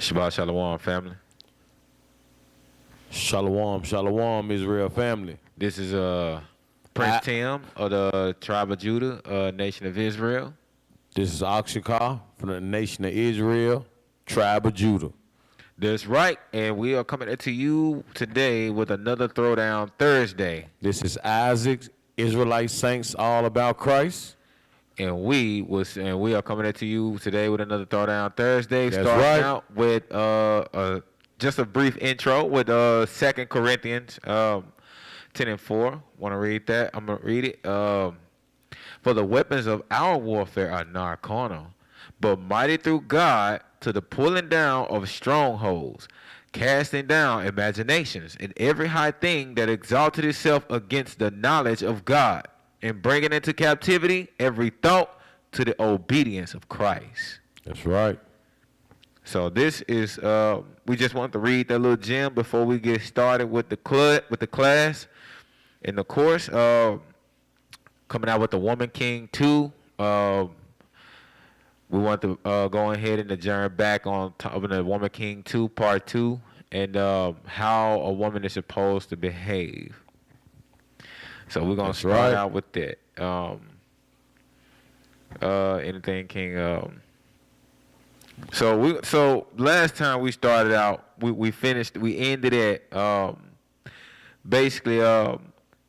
Shabbat Shalom, family. Shalom, shalom, Israel family. This is Prince Tim of the tribe of Judah, nation of Israel. This is Akshakar from the nation of Israel, tribe of Judah. That's right, and we are coming to you today with another Throwdown Thursday. This is Isaac, Israelite Saints, all about Christ. And we are coming to you today with another Throwdown Thursday. That's starting right. out with just a brief intro with 2 Corinthians 10:4. Want to read that? I'm gonna read it. For the weapons of our warfare are not carnal, but mighty through God to the pulling down of strongholds, casting down imaginations and every high thing that exalted itself against the knowledge of God, and bringing into captivity every thought to the obedience of Christ. That's right. So this is we just want to read that little gem before we get started with the class and the course. Coming out with the Woman King 2. We want to go ahead and adjourn back on top of the Woman King 2 Part 2 and how a woman is supposed to behave. So we're gonna start out with that. Anything, King? So last time we started out, we ended at basically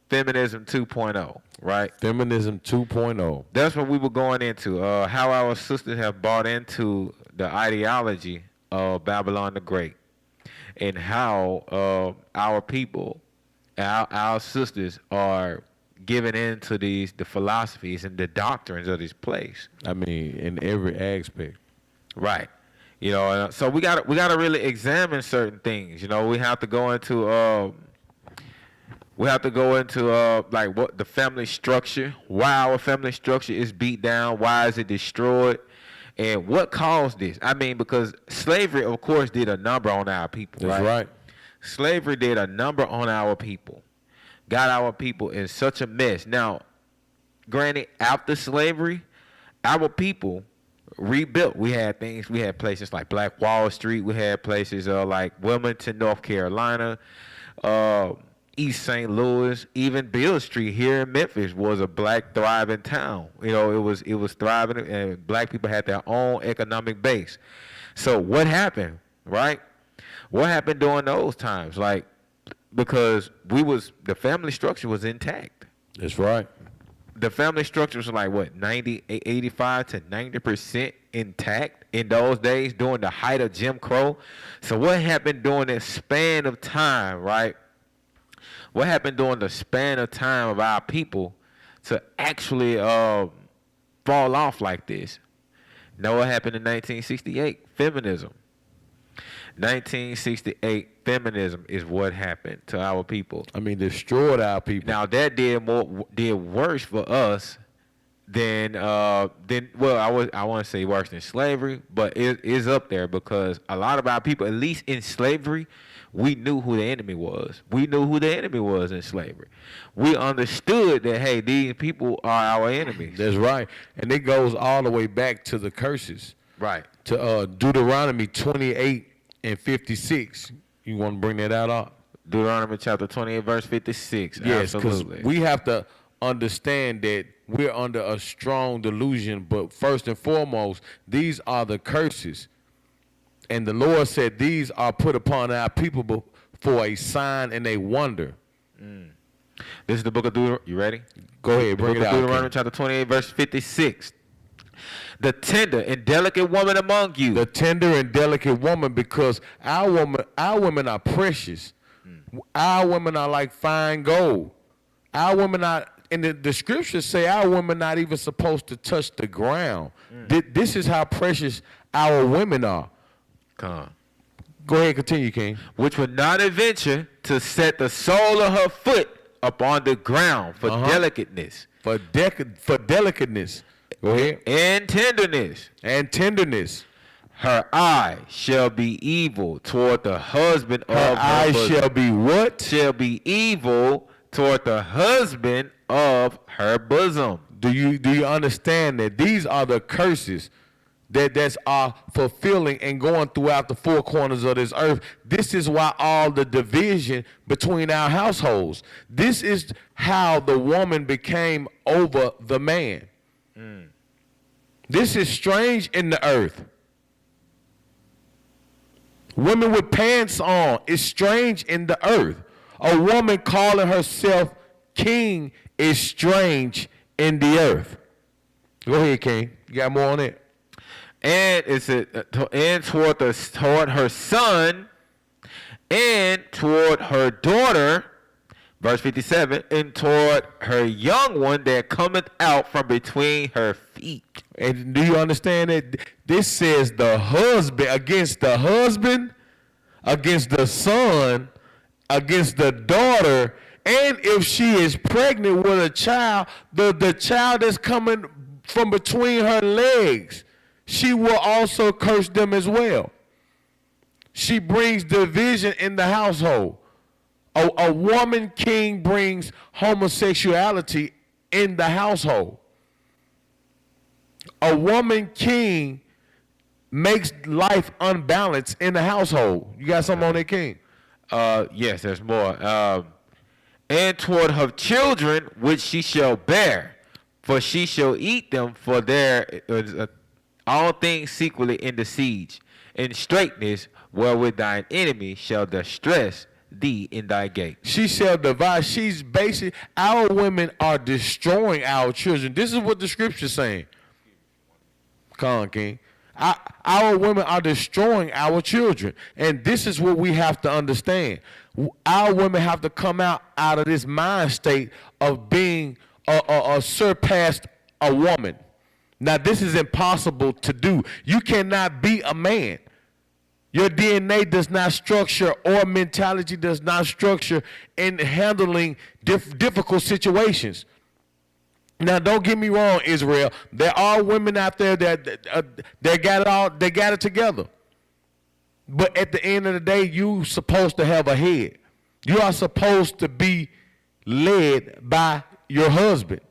feminism 2.0, right? Feminism 2.0. That's what we were going into. How our sisters have bought into the ideology of Babylon the Great, and how our people, our sisters, are giving into the philosophies and the doctrines of this place. I mean, in every aspect. Right. You know, so we got to really examine certain things. You know, we have to go into like what the family structure, why our family structure is beat down, why is it destroyed, and what caused this. I mean, because slavery, of course, did a number on our people. That's right. Slavery did a number on our people, got our people in such a mess. Now, granted, after slavery, our people rebuilt. We had places like Black Wall Street. We had places like Wilmington, North Carolina, East St. Louis, even Beale Street here in Memphis was a black thriving town. You know, it was thriving, and black people had their own economic base. So what happened, right? What happened during those times? Like, because the family structure was intact. That's right. The family structure was like what, 85 to 90% intact in those days during the height of Jim Crow. So what happened during that span of time, right? What happened during the span of time of our people to actually fall off like this? Know what happened in 1968? Feminism. 1968 feminism is what happened to our people. I mean, destroyed our people. Now that did worse for us than I want to say worse than slavery, but it is up there because a lot of our people, at least in slavery, we knew who the enemy was. We knew who the enemy was in slavery. We understood that, hey, these people are our enemies. That's right. And it goes all the way back to the curses. Right. To Deuteronomy 28 and 56. You want to bring that out? Deuteronomy chapter 28, verse 56. Yes, because absolutely. We have to understand that we're under a strong delusion, but first and foremost, these are the curses. And the Lord said these are put upon our people for a sign and a wonder. This is the book of Deuteronomy. You ready? Go ahead, bring it out. Deuteronomy chapter 28, verse 56. The tender and delicate woman among you. The tender and delicate woman, because our women are precious. Our women are like fine gold. Our women are, and the scriptures say our women not even supposed to touch the ground. This is how precious our women are. Come on. Go ahead, continue, King. Which would not adventure to set the sole of her foot upon the ground for delicateness. For delicateness. Go ahead. And tenderness. And tenderness. Her eye shall be evil toward the husband of her eye bosom. Shall be what? Shall be evil toward the husband of her bosom. Do you understand that these are the curses that's fulfilling and going throughout the four corners of this earth. This is why all the division between our households. This is how the woman became over the man. This is strange in the earth. Women with pants on is strange in the earth. A woman calling herself king is strange in the earth. Go ahead, King. You got more on it? And toward her son, and toward her daughter, verse 57, and toward her young one that cometh out from between her feet. And do you understand that? This says the husband, against the son, against the daughter, and if she is pregnant with a child, the child that's coming from between her legs, she will also curse them as well. She brings division in the household. A woman king brings homosexuality in the household. A woman king makes life unbalanced in the household. You got something on that, King? Yes, there's more. And toward her children which she shall bear, for she shall eat them for their all things secretly in the siege, in straightness wherewith thine enemy shall distress thee in thy gate. She shall divide. She's basically, our women are destroying our children. This is what the scripture's saying. Come on, King. Our women are destroying our children. And this is what we have to understand. Our women have to come out of this mind state of being surpassed a woman. Now, this is impossible to do. You cannot be a man. Your DNA does not structure, or mentality does not structure in handling difficult situations. Now, don't get me wrong, Israel. There are women out there that got it together. But at the end of the day, you're supposed to have a head. You are supposed to be led by your husband.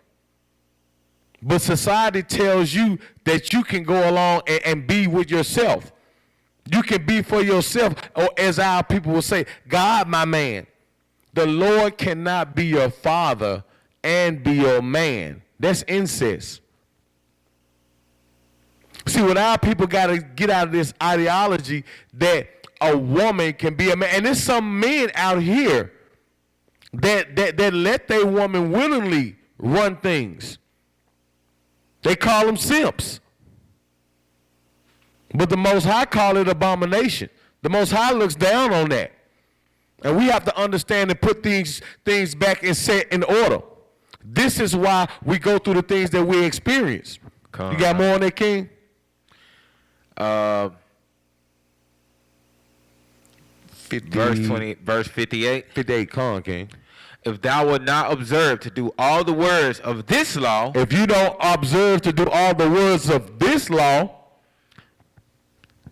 But society tells you that you can go along and be with yourself. You can be for yourself, or as our people will say, God, my man. The Lord cannot be your father and be your man. That's incest. See, what our people got to get out of this ideology that a woman can be a man. And there's some men out here that let their woman willingly run things. They call them simps. But the Most High call it abomination. The Most High looks down on that. And we have to understand and put things back and set in order. This is why we go through the things that we experience. You got more on that, King? verse 58. 58, come on, King. If thou wilt not observe to do all the words of this law. If you don't observe to do all the words of this law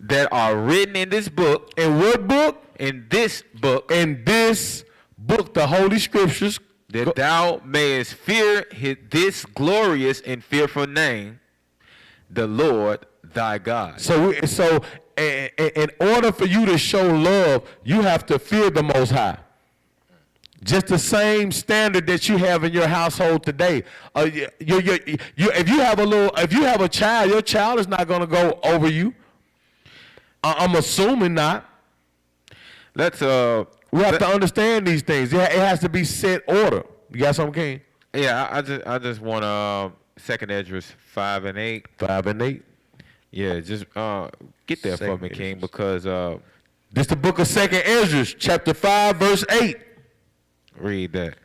that are written in this book. In what book? In this book. In this book, the Holy Scriptures. That thou mayest fear this glorious and fearful name, the Lord thy God. So in order for you to show love, you have to fear the Most High. Just the same standard that you have in your household today. If you have a child, your child is not going to go over you. I'm assuming not. We have to understand these things. It has to be set order. You got something, King? Yeah, I just want 2nd Esdras 5 and 8. 5 and 8. Yeah, just get there for me, King, because this the book of 2nd Esdras, chapter 5, verse 8. Read that.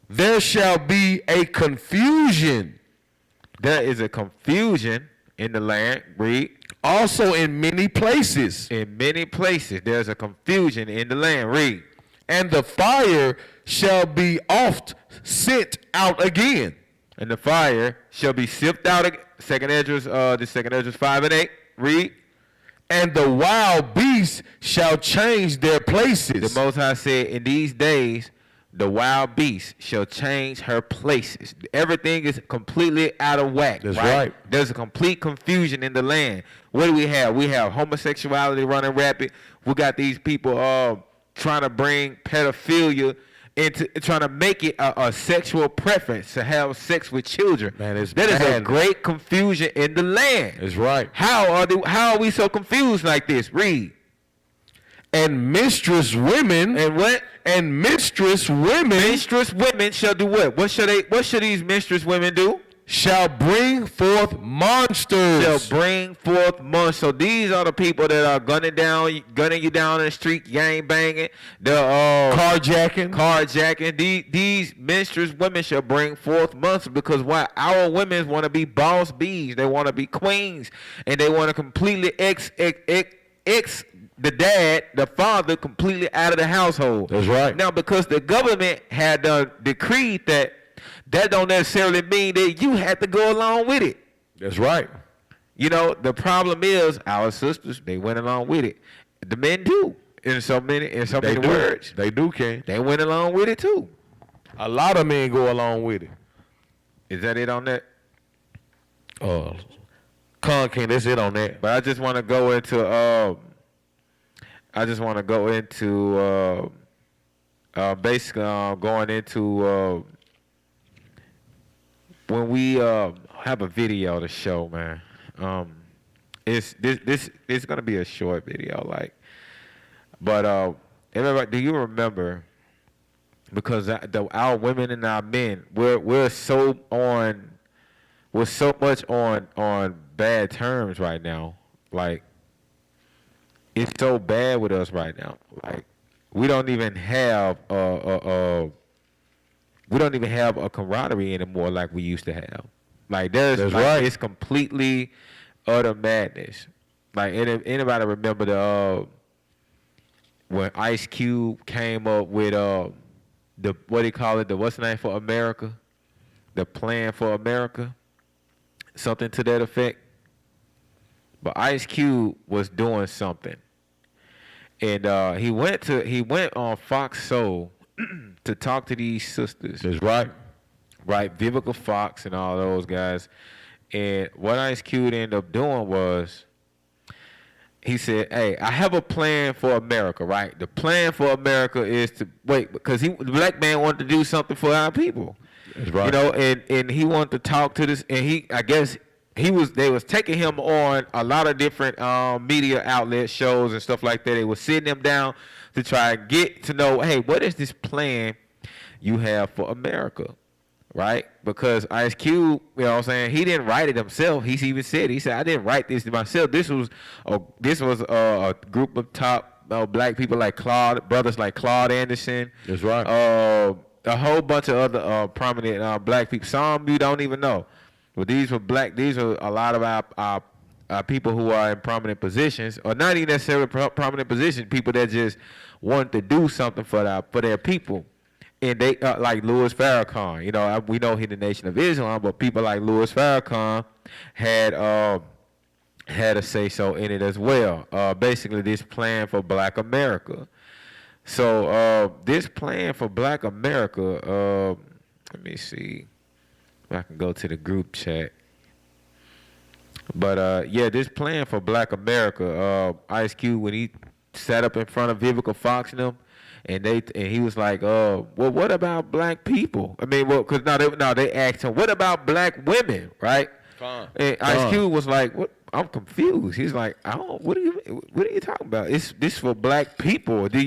There shall be a confusion. There is a confusion in the land. Read. Also in many places. In many places there's a confusion in the land. Read. And the fire shall be oft sent out again. And the fire shall be sifted out again. 2nd Esdras 5 and 8. Read. And the wild beasts shall change their places. The Most High said, in these days the wild beast shall change her places. Everything is completely out of whack. That's right. There's a complete confusion in the land. What do we have? We have homosexuality running rapid. We got these people trying to bring pedophilia into trying to make it a sexual preference to have sex with children. Man, that is a great confusion in the land. That's right. How are we so confused like this? Read. And mistress women. And what? And mistress women. Mistress women shall do what? What should these mistress women do? Shall bring forth monsters. Shall bring forth monsters. So these are the people that are gunning you down in the street, gang banging, the carjacking. These mistress women shall bring forth monsters because why? Our women want to be boss bees. They want to be queens, and they want to completely ex the dad, the father, completely out of the household. That's right. Now, because the government had decreed that don't necessarily mean that you have to go along with it. That's right. You know, the problem is our sisters, they went along with it. The men do. In so many words. They do, Ken. They went along with it too. A lot of men go along with it. Is that it on that? Ken, that's it on that. But I just want to go into basically going into when we have a video to show, man. It's gonna be a short video, but everybody, do you remember? Because our women and our men, we're so much on bad terms right now. Like, it's so bad with us right now. Like, we don't even have a camaraderie anymore like we used to have. Like, it's completely utter madness. Like, anybody remember when Ice Cube came up with what do you call it? What's the name for America? The Plan for America, something to that effect. But Ice Cube was doing something. And he went on Fox Soul to talk to these sisters. That's right. Right, Vivica Fox and all those guys. And what Ice Cube ended up doing was, he said, "Hey, I have a plan for America, right? The plan for America is to wait because the black man wanted to do something for our people. That's right. You know, and he wanted to talk to this, and they was taking him on a lot of different media outlet shows and stuff like that. They was sitting him down to try and get to know, hey, what is this plan you have for America, right? Because Ice Cube, you know what I'm saying, he didn't write it himself. He even said, I didn't write this myself. This was a group of top black people brothers like Claude Anderson. That's right. A whole bunch of other prominent black people. Some you don't even know. But these were a lot of our people who are in prominent positions, or not even necessarily prominent positions, people that just want to do something for their people. And they like Louis Farrakhan, you know, we know he's the Nation of Islam, but people like Louis Farrakhan had a say so in it as well. Basically, this plan for Black America. So this plan for Black America, let me see if I can go to the group chat. But this plan for Black America, Ice Cube, when he sat up in front of Vivica Fox and them, and he was like, well, what about black people? I mean, well, because they asked him, what about black women, right? And Ice Cube was like, what? I'm confused. He's like, what are you talking about? It's this for black people. Did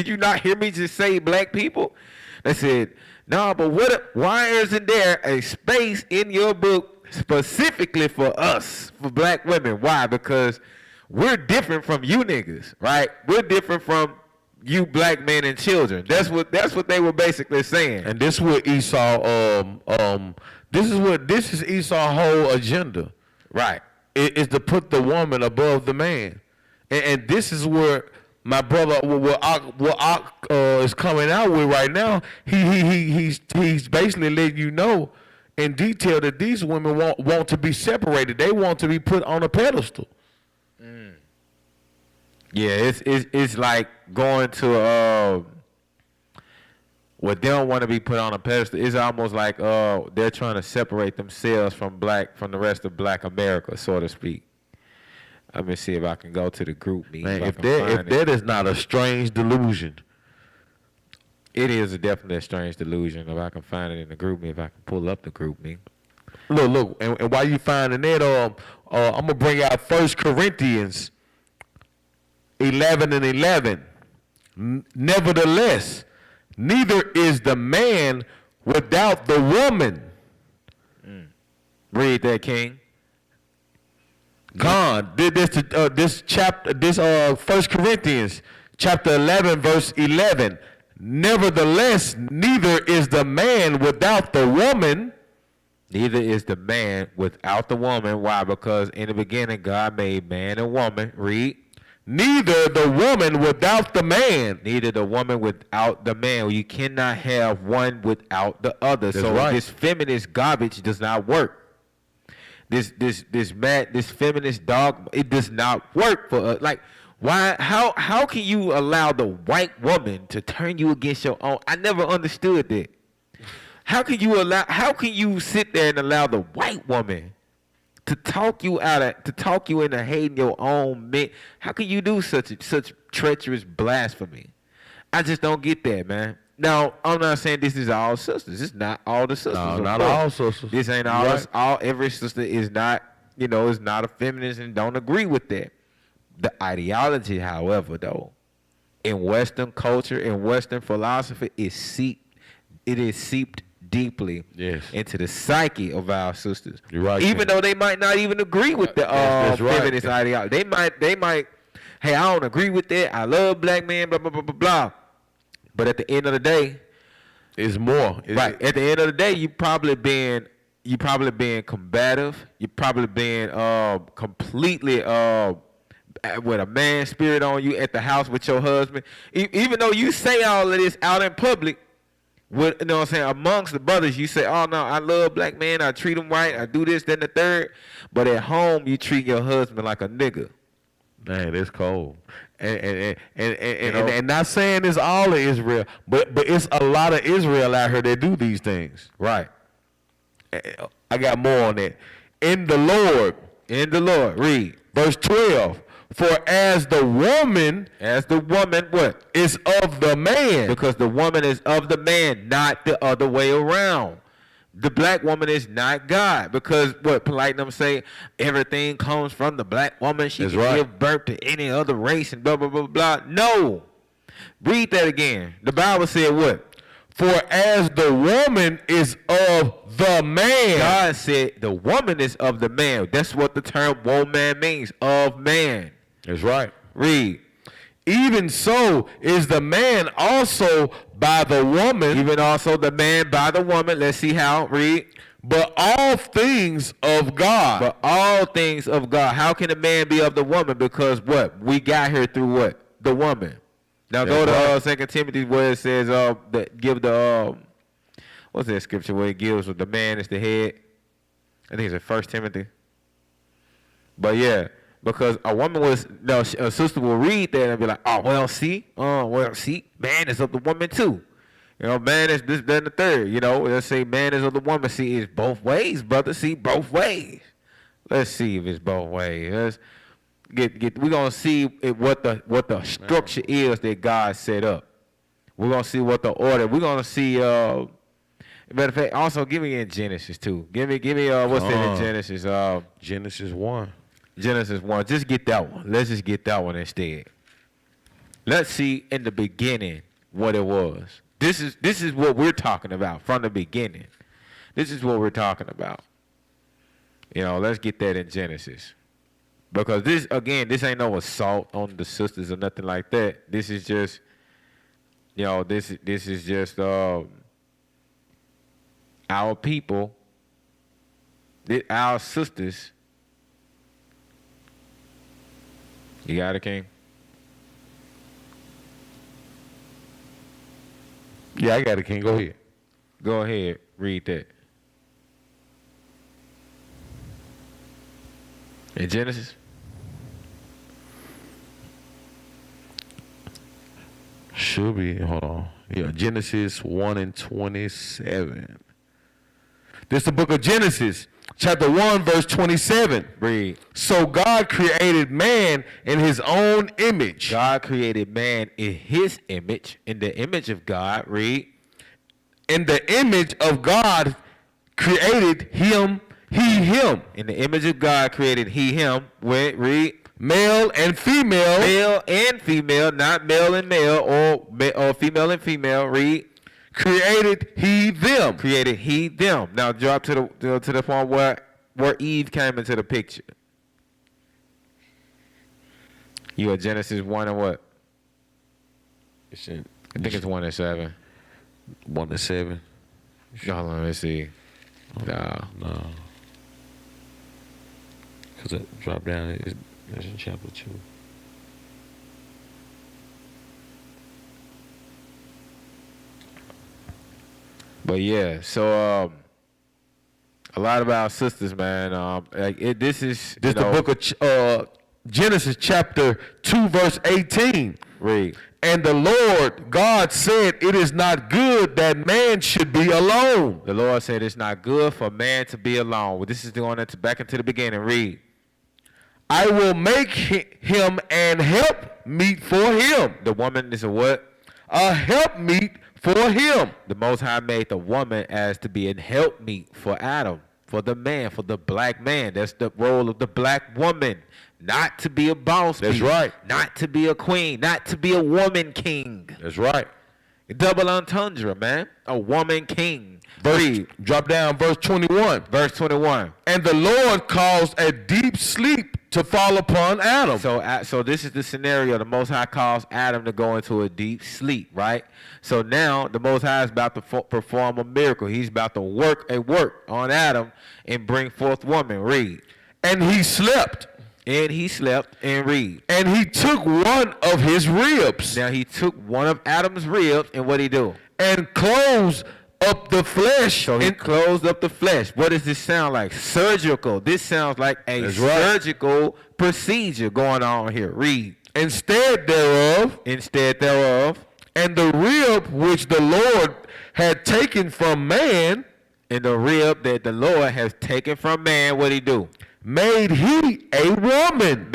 you not hear me just say black people? They said, no, but why isn't there a space in your book specifically for us, for black women? Why? Because we're different from you niggas, right? We're different from you black men and children. That's what they were basically saying. And this is what Esau this is Esau's whole agenda. Right. Is to put the woman above the man. And this is where my brother what is coming out with right now. He's basically letting you know in detail that these women want to be separated. They want to be put on a pedestal. Mm. Yeah, it's like going to what they don't want to be put on a pedestal. It's almost like they're trying to separate themselves from the rest of Black America, so to speak. Let me see if I can go to the group meet. Man, if that is not a strange delusion. It is definitely a strange delusion. If I can find it in the group meet, if I can pull up the group meet. Look, and while you finding that, I'm gonna bring out 1 Corinthians 11:11. Nevertheless, neither is the man without the woman. Read that, King. God, this chapter, 1 Corinthians chapter 11, verse 11. Nevertheless, neither is the man without the woman. Neither is the man without the woman. Why? Because in the beginning, God made man and woman. Read. Neither the woman without the man. Neither the woman without the man. You cannot have one without the other. That's so right. This feminist garbage does not work. This feminist dogma, it does not work for us. Like, why? How can you allow the white woman to turn you against your own? I never understood that. How can you sit there and allow the white woman to talk you into hating your own men? How can you do such treacherous blasphemy? I just don't get that, man. Now, I'm not saying this is all sisters. It's not all the sisters. No, not all sisters. This ain't all. Right. Every sister is not, is not a feminist and don't agree with that. The ideology, however, though, in Western culture, in Western philosophy, is seeped deeply into the psyche of our sisters. You're right. Even though they might not even agree with the feminist ideology. They might, hey, I don't agree with that. I love black men, blah, blah, blah, blah, blah. But at the end of the day, it's more. Right. At the end of the day, you probably being combative. You probably being completely with a man spirit on you at the house with your husband. Even though you say all of this out in public, with, what I'm saying, amongst the brothers, you say, oh no, I love black men, I treat them right, I do this, then the third. But at home, you treat your husband like a nigga. Man, it's cold. And not saying it's all of Israel, but it's a lot of Israel out here that do these things. Right. I got more on that. In the Lord, read. Verse 12. For as the woman what? Is of the man. Because the woman is of the man, not the other way around. The black woman is not God, because what Platinum say, everything comes from the black woman. She can give birth to any other race and blah, blah, blah, blah. No. Read that again. The Bible said what? For as the woman is of the man. God said the woman is of the man. That's what the term woman means, of man. That's right. Read. Even so is the man also by the woman. Even also the man by the woman. Let's see how. Read. But all things of God. But all things of God. How can a man be of the woman? Because what? We got here through what? The woman. Now go to 2 Timothy where it says give the what's that scripture where it gives with the man is the head? I think it's in 1 Timothy. But yeah. Because a sister will read that and be like, see, man is of the woman too. Man is this, then the third. Let's say man is of the woman. See, it's both ways, brother. See, both ways. Let's see if it's both ways. We're gonna see what the structure is that God set up. We're gonna see what the order. We're gonna see. Matter of fact, also give me in Genesis too. Give me what's that in Genesis? Genesis 1. Genesis 1. Just get that one. Let's just get that one instead. Let's see in the beginning what it was. This is what we're talking about from the beginning. This is what we're talking about. Let's get that in Genesis. Because this ain't no assault on the sisters or nothing like that. This is just, this is just our people, our sisters. You got it, King? Yeah, I got it, King. Go ahead. Go ahead. Read that. In Genesis? Should be. Hold on. Yeah, Genesis 1:27. This is the book of Genesis, chapter 1, verse 27. Read. So God created man in his own image. God created man in his image, in the image of God. Read. In the image of God created him, him. In the image of God created he, him. Read. Male and female. Male and female, not male and male or female and female. Read. Created he them. Created he them. Now drop to the point where Eve came into the picture. You at Genesis 1 and what? I think it's 1 and 7. 1 and 7. Hold on, let's see. No. Because it dropped down. It's in chapter 2. But yeah, so a lot of our sisters, man. This is the book of Genesis chapter 2 verse 18. Read. And the Lord God said, it is not good that man should be alone. The Lord said it's not good for man to be alone. Well, this is going back into the beginning. Read. I will make him an help meet for him. The woman is a what? A help meet for him. The Most High made the woman as to be an helpmeet for Adam, for the man, for the black man. That's the role of the black woman. Not to be a boss. That's right. Not to be a queen. Not to be a woman king. That's right. Double entendre, man. A woman king. Drop down verse 21. Verse 21. And the Lord caused a deep sleep to fall upon Adam. So this is the scenario. The Most High calls Adam to go into a deep sleep, right? So now the Most High is about to perform a miracle. He's about to work on Adam and bring forth woman. Read. And he slept. And he slept and read. And he took one of his ribs. Now he took one of Adam's ribs and what did he do? And closed up the flesh. So he closed up the flesh. What does this sound like? Surgical. This sounds like a surgical procedure going on here. Read. Instead thereof. And the rib which the Lord had taken from man. And the rib that the Lord has taken from man, what did he do? Made he a woman.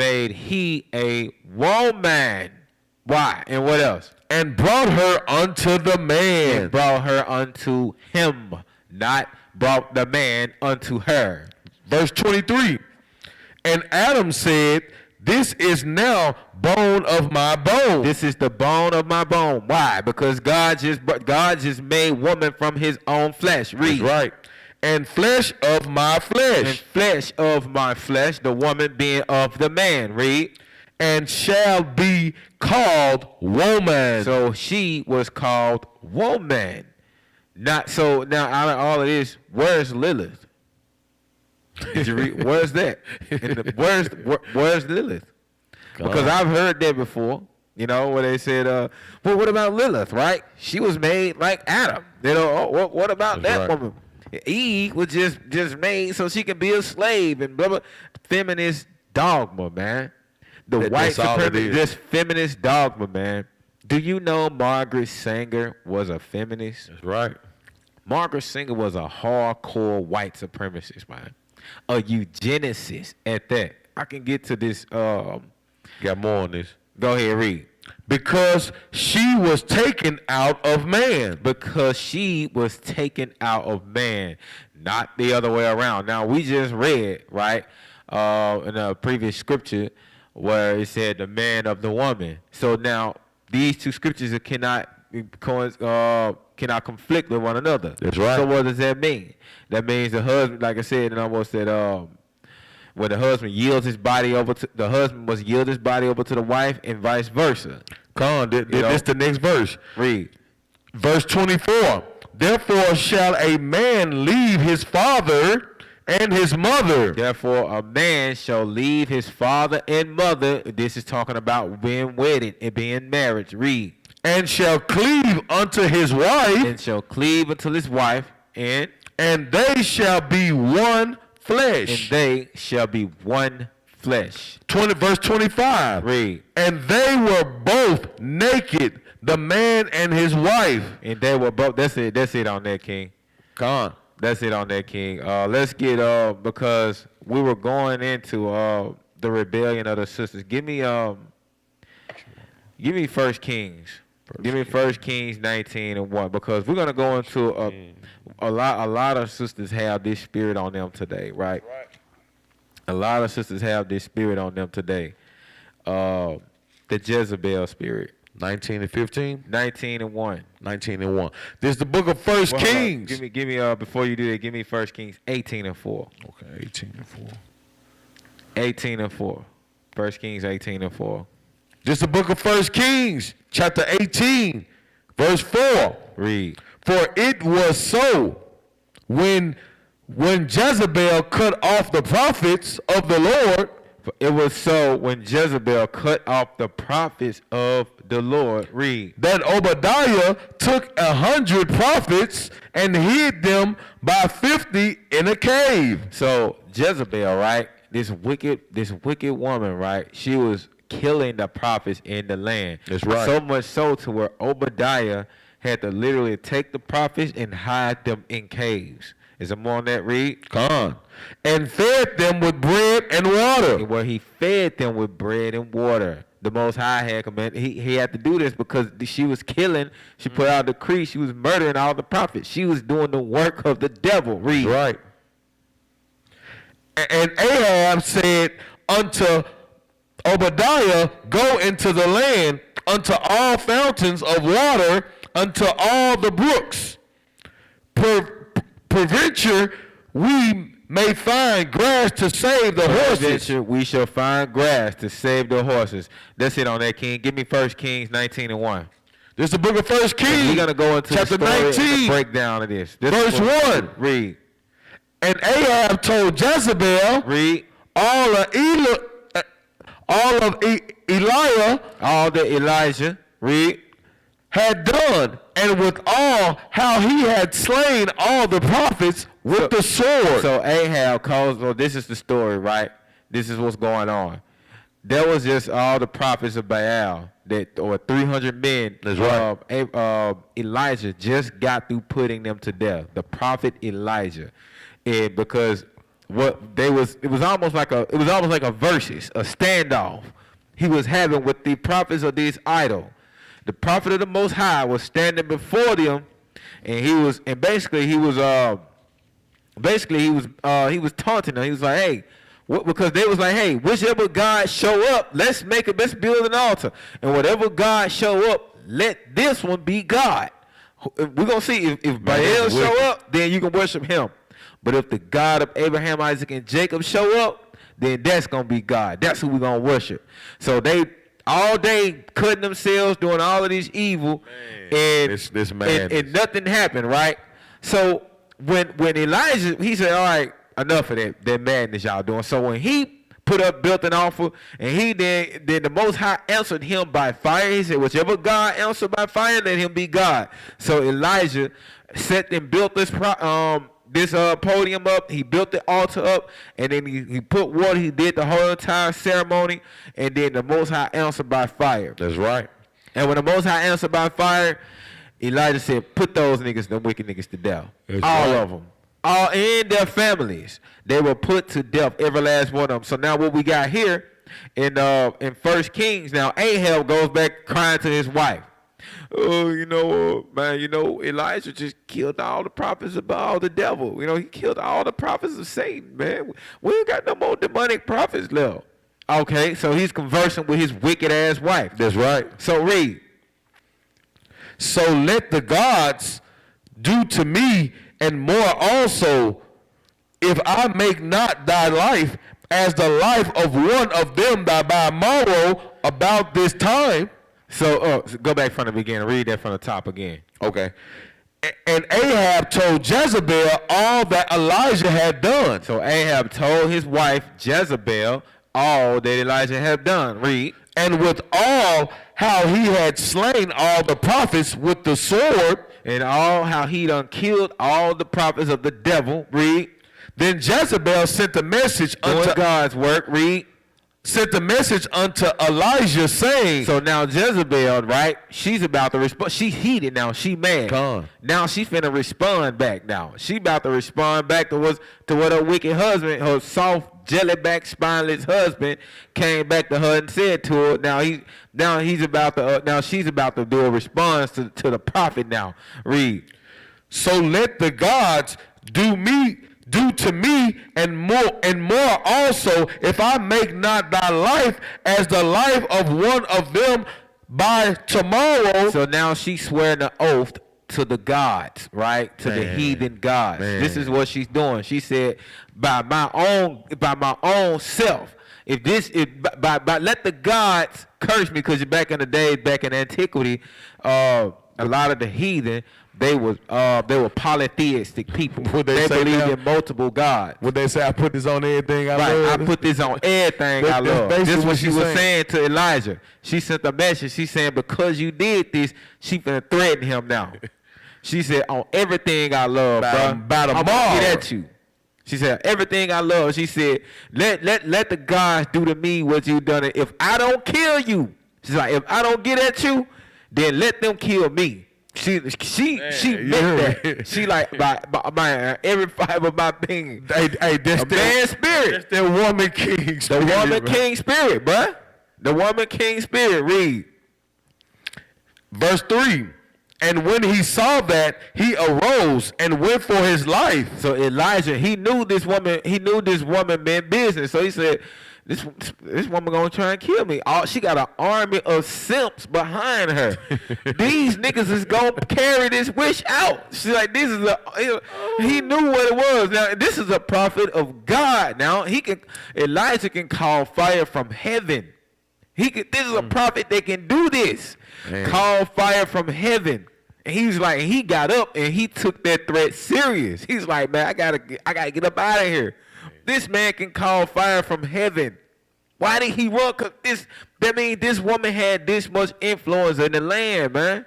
Why? And what else? And brought her unto the man. And brought her unto him, not brought the man unto her. Verse 23. And Adam said, this is now bone of my bone. This is the bone of my bone. Why? Because God just made woman from his own flesh. Read. That's right. And flesh of my flesh. And flesh of my flesh, the woman being of the man. Read. And shall be called woman. So she was called woman. Not so. Now out of all of this, where's Lilith? Did you read? Where's that? Where's Lilith? Because I've heard that before. You know, where they said, well, what about Lilith? Right? She was made like Adam. You know, what about that woman? Eve was just made so she can be a slave and blah blah. Feminist dogma, man. The white supremacy, this feminist dogma, man. Do you know Margaret Sanger was a feminist? That's right. Margaret Sanger was a hardcore white supremacist, man. A eugenicist at that. I can get to this. Got more on this. Go ahead, read. Because she was taken out of man. Because she was taken out of man, not the other way around. Now, we just read, right, in a previous scripture where it said the man of the woman. So now, these two scriptures cannot conflict with one another. That's right. So what does that mean? That means the husband, like I said, and I almost said, when the husband yields his body over to the husband must yield his body over to the wife and vice versa. Come on, this the next verse. Read. Verse 24. Therefore shall a man leave his father and his mother. Therefore a man shall leave his father and mother. This is talking about being wedded and being married. Read. And shall cleave unto his wife. And shall cleave unto his wife. And they shall be one flesh. And they shall be one flesh. Verse 25. Read. And they were both naked, the man and his wife. And they were both. That's it. That's it on that, King. Come on. That's it on that, King. Let's get because we were going into the rebellion of the sisters. Give me First Kings. Give me First Kings 19:1 because we're gonna go into a lot of sisters have this spirit on them today, right? A lot of sisters have this spirit on them today. The Jezebel spirit. 19:15. 19:1. 19:1. This is the book of First Kings. Give me before you do that, give me First Kings 18:4. Okay, 18:4. 18:4. First Kings 18:4. This is the book of First Kings, chapter 18, verse 4. Read. For it was so when Jezebel cut off the prophets of the Lord. It was so when Jezebel cut off the prophets of the Lord. Read. That Obadiah took 100 prophets and hid them by 50 in a cave. So Jezebel, right? This wicked woman, right? She was killing the prophets in the land. That's right. So much so to where Obadiah had to literally take the prophets and hide them in caves. Is there more on that? Read. Come on. And fed them with bread and water. And where he fed them with bread and water. The Most High had commanded. He had to do this because she was killing. She put out a decree. She was murdering all the prophets. She was doing the work of the devil. Read. Right. And Ahab said unto Obadiah, go into the land, unto all fountains of water, unto all the brooks. Peradventure we may find grass to save the horses. Peradventure we shall find grass to save the horses. That's it on that, King. Give me First Kings 19:1. This is the book of First Kings. We're gonna go into chapter the story 19, and the breakdown of this. Verse 1. Read. And Ahab told Jezebel, Read. all of Elijah, read, had done, and with all how he had slain all the prophets with the sword. So Ahab calls, well, this is the story, right? This is what's going on. There was just all the prophets of Baal, or 300 men. That's right. Elijah just got through putting them to death. The prophet Elijah. And because it was almost like a versus, a standoff he was having with the prophets of this idol. The prophet of the Most High was standing before them, and he was taunting them. He was like, hey, because they was like, hey, whichever God show up, let's build an altar, and whatever God show up, let this one be God. We're gonna see if Baal show up, then you can worship him. But if the God of Abraham, Isaac, and Jacob show up, then that's going to be God. That's who we're going to worship. So they all day cutting themselves, doing all of this evil, and nothing happened, right? So when Elijah, he said, all right, enough of that madness y'all doing. So when he built an altar, and then the Most High answered him by fire. He said, whichever God answered by fire, let him be God. So Elijah set and built this podium up. He built the altar up, and then he put water. He did the whole entire ceremony, and then the Most High answered by fire. That's right. And when the Most High answered by fire, Elijah said, put those niggas, them wicked niggas, to death. That's all right. of them. All in their families. They were put to death, every last one of them. So now what we got here in First Kings, now Ahab goes back crying to his wife. Oh, Elijah just killed all the prophets of Baal, the devil. He killed all the prophets of Satan, man. We ain't got no more demonic prophets left. Okay, so he's conversing with his wicked ass wife. That's right. So read. So let the gods do to me and more also, if I make not thy life as the life of one of them that by morrow about this time. So go back from the beginning. Read that from the top again. Okay. And Ahab told Jezebel all that Elijah had done. So Ahab told his wife Jezebel all that Elijah had done. Read. And with all how he had slain all the prophets with the sword. And all how he done killed all the prophets of the devil. Read. Then Jezebel sent a message unto God's work. Read. sent the message unto Elijah saying, So now Jezebel, right? She's about to respond. She heated now. She mad. Gone. Now she finna respond back now. She about to respond back to what her wicked husband, her soft, jelly-back, spineless husband came back to her and said to her. Now she's about to do a response to the prophet now. Read. so let the gods do to me and more also, if I make not thy life as the life of one of them by tomorrow. So now she's swearing an oath to the gods, right? To the heathen gods. This is what she's doing. She said, by my own self, let the gods curse me, because back in the days, back in antiquity, a lot of the heathen, they were polytheistic people. They believed in multiple gods. Would they say, I put this on everything I love? I put this on everything I love. This is what she was saying to Elijah. She sent a message. She saying, because you did this, she finna threaten him now. She said, on everything I love, bro. By tomorrow. I'm gonna get at you. She said, everything I love. She said, let the gods do to me what you done. If I don't kill you, she's like, if I don't get at you, then let them kill me. She meant that. She like by every fiber of my being. Hey, that's man spirit. That's that woman king spirit. The woman king spirit, bruh. The woman king spirit. Read. Verse 3. And when he saw that, he arose and went for his life. So Elijah, he knew this woman meant business. So he said, This woman gonna try and kill me. She got an army of simps behind her. These niggas is gonna carry this wish out. She's like, he knew what it was. Now this is a prophet of God. Now Elijah can call fire from heaven. This is a prophet that can do this. Man. Call fire from heaven. And he was like, he got up and he took that threat serious. He's like, man, I gotta get up out of here. This man can call fire from heaven. Why did he run? Because that means this woman had this much influence in the land, man.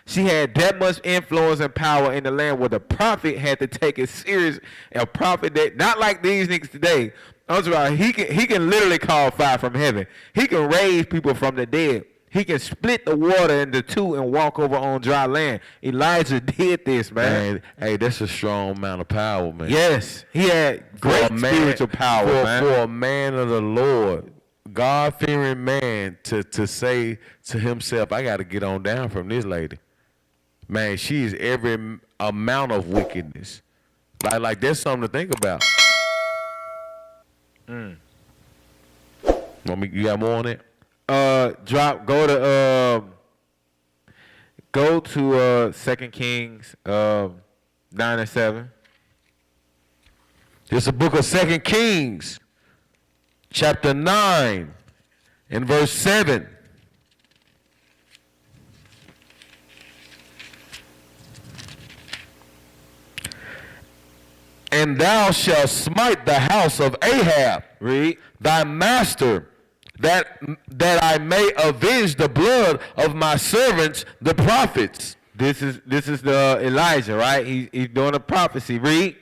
She had that much influence and power in the land where the prophet had to take it serious. A prophet that, not like these niggas today. I'm sorry, he can literally call fire from heaven. He can raise people from the dead. He can split the water into two and walk over on dry land. Elijah did this, man. Hey, that's a strong amount of power, man. Yes, he had great spiritual power, man. For a man of the Lord, God-fearing man, to say to himself, I got to get on down from this lady. Man, she is every amount of wickedness. Like that's something to think about. You got more on it? Go to 2 Kings 9 and 7. It's the book of 2 Kings, chapter 9, and verse 7. And thou shalt smite the house of Ahab, Read. thy master, that I may avenge the blood of my servants, the prophets. This is the Elijah, right? He's doing a prophecy. Read.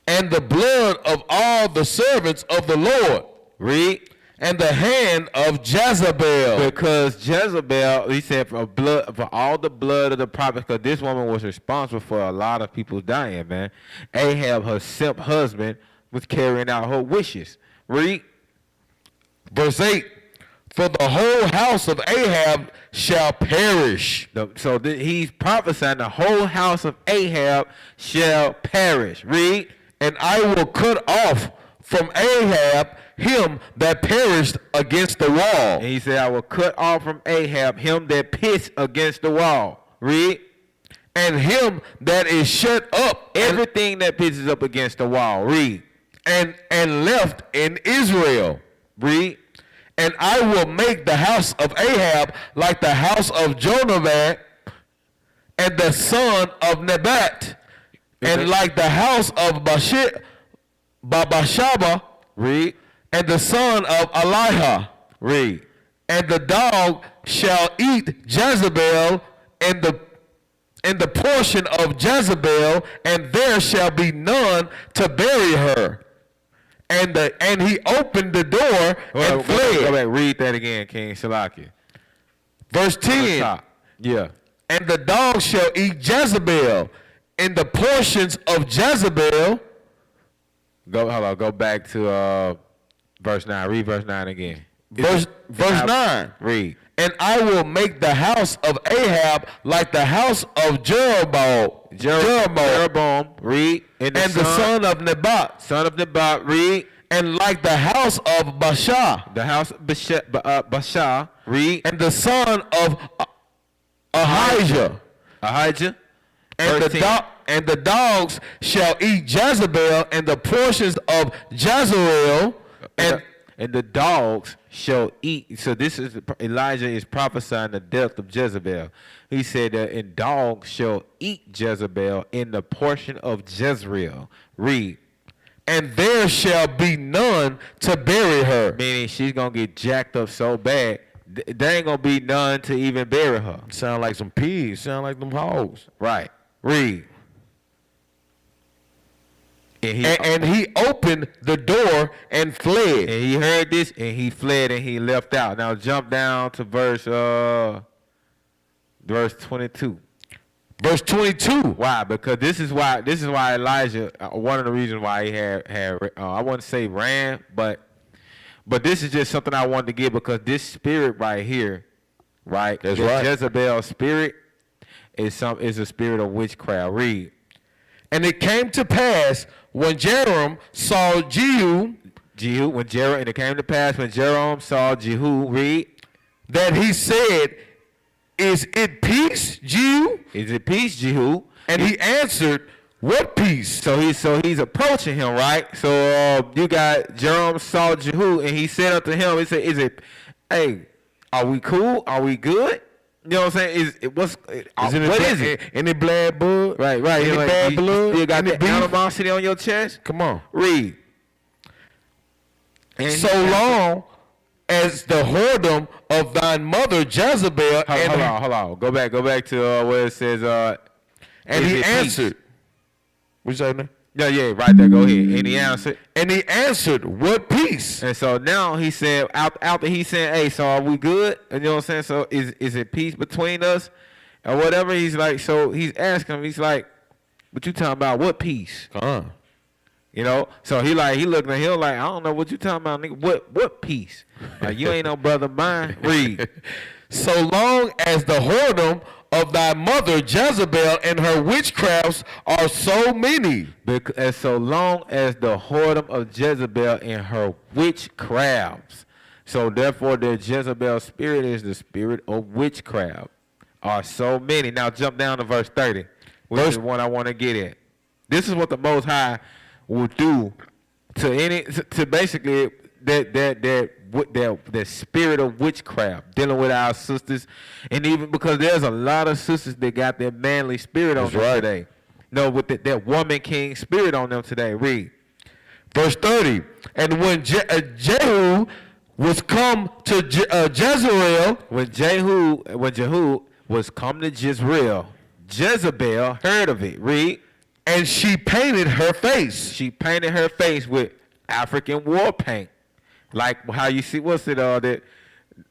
And the blood of all the servants of the Lord. Read. And the hand of Jezebel. Because Jezebel, he said, for all the blood of the prophets, because this woman was responsible for a lot of people dying, man. Ahab, her simp husband, was carrying out her wishes. Read. Verse 8. For the whole house of Ahab shall perish. He's prophesying the whole house of Ahab shall perish. Read. And I will cut off from Ahab him that perished against the wall. And he said, I will cut off from Ahab him that pissed against the wall. Read. And him that is shut up. Everything that pisses up against the wall. Read. And left in Israel. Read. And I will make the house of Ahab like the house of Jonadab and the son of Nebat, and like the house of Babashaba, Read. and the son of Eliha. Read. And the dog shall eat Jezebel in the portion of Jezebel, and there shall be none to bury her. and he opened the door and fled. Go back, read that again, King Shalakia. Verse 10. Yeah. And the dogs shall eat Jezebel in the portions of Jezebel. Go back to verse 9. Read verse 9 again. Verse 9. Read. And I will make the house of Ahab like the house of Jeroboam. Read. And the son of Nebat. Son of Nebat. Read. And like the house of Baasha. The house of Baasha. Read. And the son of Ahijah. And the dogs shall eat Jezebel and the portions of Jezreel. And the dogs shall eat. So this is Elijah is prophesying the death of Jezebel. He said that and dogs shall eat Jezebel in the portion of Jezreel. Read. And there shall be none to bury her. Meaning she's going to get jacked up so bad, there ain't going to be none to even bury her. Sound like some pigs. Sound like them hogs. Right. Read. And he opened the door and fled. And he heard this and he fled and he left out. Now jump down to verse 22. Verse 22. Why? Because this is why Elijah. One of the reasons why he had I wouldn't say ran, but this is just something I wanted to get because this spirit right here, right? That's right. Jezebel spirit is a spirit of witchcraft. Read. And it came to pass when Jehoram saw Jehu, and it came to pass when Jehoram saw Jehu, read, that he said, "Is it peace, Jehu? Is it peace, Jehu?" And he answered, "What peace?" So he's approaching him, right? So you got Jehoram saw Jehu, and he said unto him, he said, "Hey, are we cool? Are we good?" You know what I'm saying? What is it? Any bad blood? Right. Any bad blood? You got any the animosity on your chest? Come on. Read. And so long as the whoredom of thine mother Jezebel. Hold on. Go back to where it says. And he answered. What you say, man? Yeah, right there. Go ahead. And he answered. "What peace?" And so now he said, after he said, "Hey, so are we good?" And you know what I'm saying? So is it peace between us, or whatever? He's like, so he's asking him. He's like, "What you talking about? What peace?" You know? So he looked at him like, "I don't know what you talking about, nigga. What peace? Like you ain't no brother of mine." Read. So long as the whoredom of thy mother Jezebel and her witchcrafts are so many. Because so long as the whoredom of Jezebel and her witchcrafts. So therefore the Jezebel spirit is the spirit of witchcraft. Are so many. Now jump down to verse 30. Which is one I want to get at. This is what the Most High will do to basically that spirit of witchcraft dealing with our sisters, and even because there's a lot of sisters that got that manly spirit on them today. No, with that woman king spirit on them today. Read. Verse 30. And when Jehu was come to Jezreel, when Jehu was come to Jezreel, Jezebel heard of it. Read. And she painted her face. She painted her face with African war paint. Like how you see, what's it that?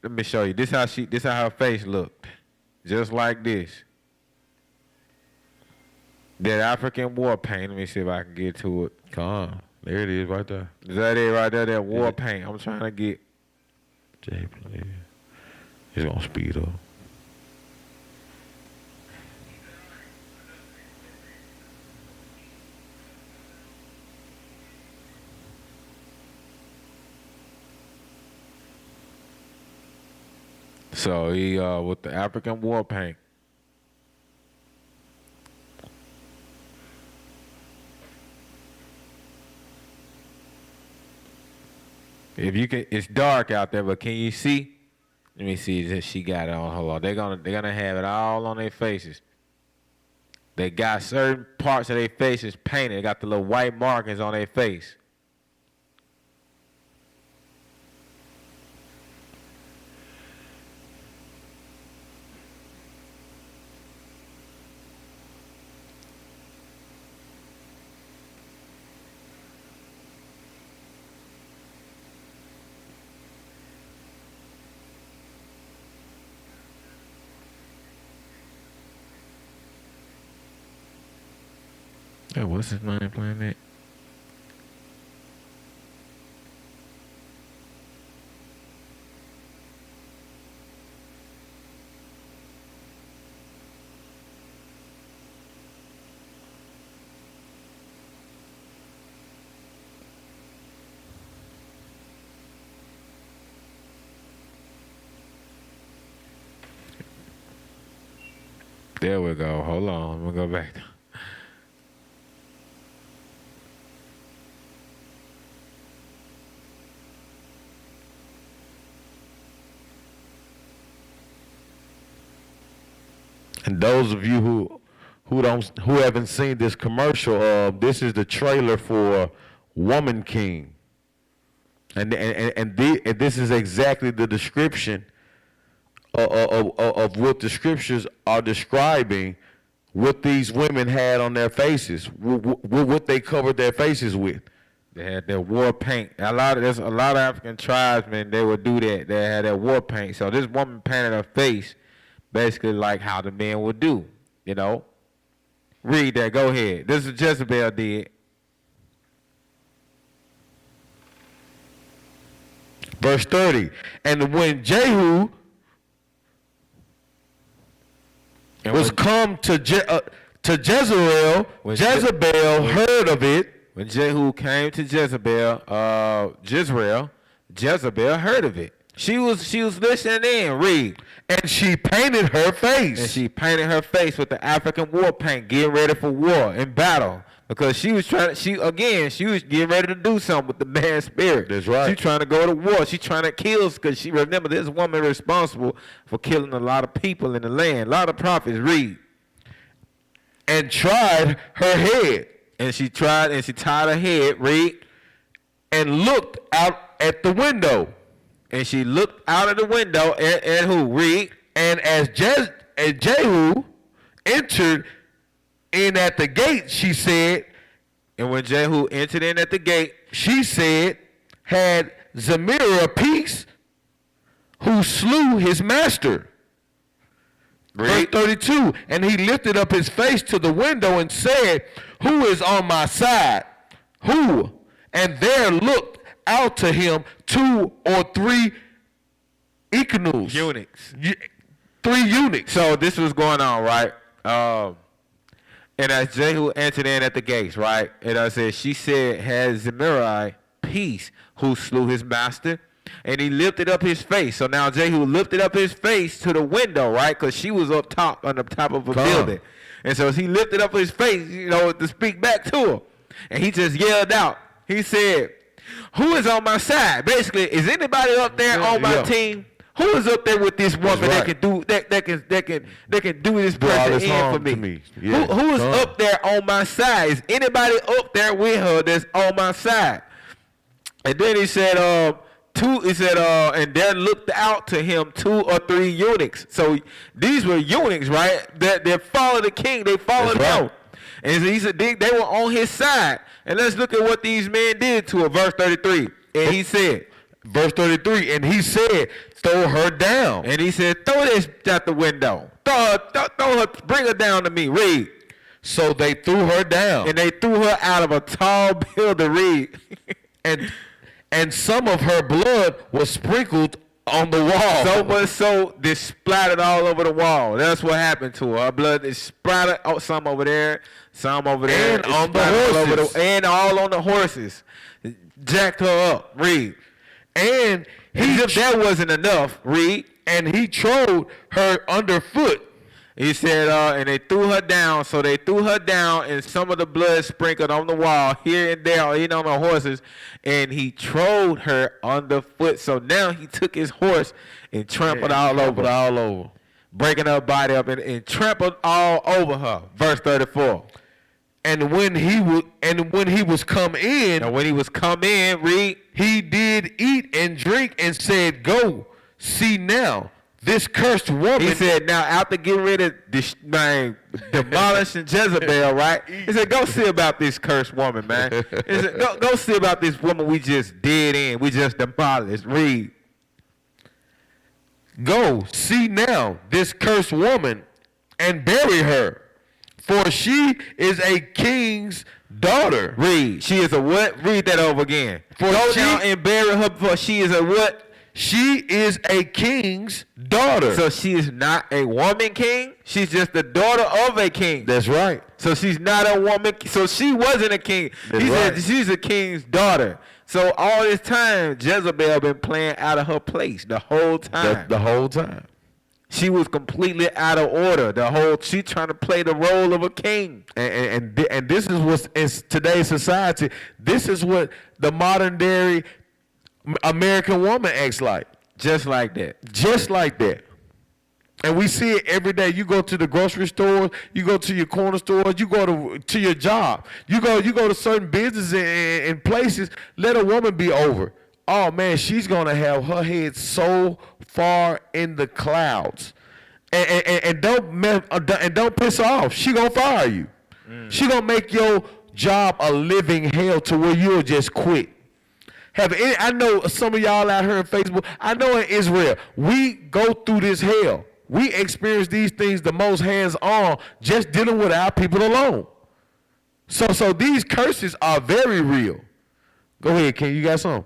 Let me show you. This how her face looked, just like this. That African war paint. Let me see if I can get to it. Come on, there it is, right there. Is that it right there? That war paint. I'm trying to get. Jay, please. It's gonna speed up. So he with the African war paint. If you can, it's dark out there, but can you see? Let me see if she got it on. Hold on, they're gonna have it all on their faces. They got certain parts of their faces painted. They got the little white markings on their face. Hey, what's his money playing that? There we go. Hold on. I'm gonna go back. And those of you who haven't seen this commercial, this is the trailer for Woman King, and this is exactly the description of what the scriptures are describing. What these women had on their faces, what they covered their faces with. They had their war paint. There's a lot of African tribesmen. They would do that. They had their war paint. So this woman painted her face, basically like how the men would do. You know. Read that. Go ahead. This is Jezebel did. Verse 30. And when Jehu was come to Jezreel, Jezebel heard of it. When Jehu came to Jezebel heard of it. She was listening in. Read. And she painted her face. And she painted her face with the African war paint, getting ready for war and battle. Because she was getting ready to do something with the man's spirit. That's right. She's trying to go to war. She's trying to kill, because she remember this woman responsible for killing a lot of people in the land. A lot of prophets. Read. And tried her head. And she tied her head. Read. And looked out at the window. And she looked out of the window at who? Read. And as Jehu entered in at the gate, she said. And when Jehu entered in at the gate, she said, had Zemira peace, who slew his master. Read. Verse 32. And he lifted up his face to the window and said, who is on my side? Who? And there looked out to him 2 or 3 eunuchs. 3 eunuchs. So this was going on, right? And as Jehu entered in at the gates, right? And I said, she said, has Zimri peace, who slew his master? And he lifted up his face. So now Jehu lifted up his face to the window, right? Because she was up top, on the top of a building. And so he lifted up his face, to speak back to her. And he just yelled out. He said, who is on my side? Basically, is anybody up there on my team? Who is up there with this woman that can do this person in for me? Yeah. Who is up there on my side? Is anybody up there with her that's on my side? And then he said, and there looked out to him 2 or 3 eunuchs. So these were eunuchs, right? That followed the king. They followed him. And he said they were on his side. And let's look at what these men did to her. Verse 33. And he said, verse 33, and he said, throw her down. And he said, throw this out the window. Throw her, bring her down to me. Read. So they threw her down. And they threw her out of a tall building. Read. and some of her blood was sprinkled on the wall. So much so, they splattered all over the wall. That's what happened to her. Her blood is splattered. Oh, some over there, some over there. And on the horses. And all on the horses. Jacked her up. Read. And if that wasn't enough, read. And he trod her underfoot. He said, and they threw her down. So they threw her down, and some of the blood sprinkled on the wall here and there, even on the horses. And he trod her underfoot. So now he took his horse and trampled all over, breaking her body up and trampled all over her. Verse 34. And when he was come in, read. He did eat and drink and said, go see now this cursed woman. He said, now after getting rid of this man, demolishing Jezebel, right? He said, go see about this cursed woman, man. He said, go see about this woman we just did in. We just demolished. Read. Go see now this cursed woman and bury her. For she is a king's daughter. Read. She is a what? Read that over again. For Go she- down and bury her. For she is a what? She is a king's daughter. So she is not a woman king. She's just the daughter of a king. That's right. So she's not a woman. So she wasn't a king. That's He said right. she's a king's daughter. So all this time, Jezebel been playing out of her place the whole time. The whole time. She was completely out of order. She trying to play the role of a king. And this is what's in today's society. This is what the modern day American woman acts like. Just like that. Just like that. And we see it every day. You go to the grocery stores, you go to your corner stores, you go to your job. You go to certain businesses and places, let a woman be over. Oh man, she's gonna have her head so far in the clouds. And don't piss her off. She gonna fire you. She gonna make your job a living hell to where you'll just quit. I know some of y'all out here on Facebook, I know in Israel, we go through this hell. We experience these things the most hands-on just dealing with our people alone. So these curses are very real. Go ahead, Ken, you got some?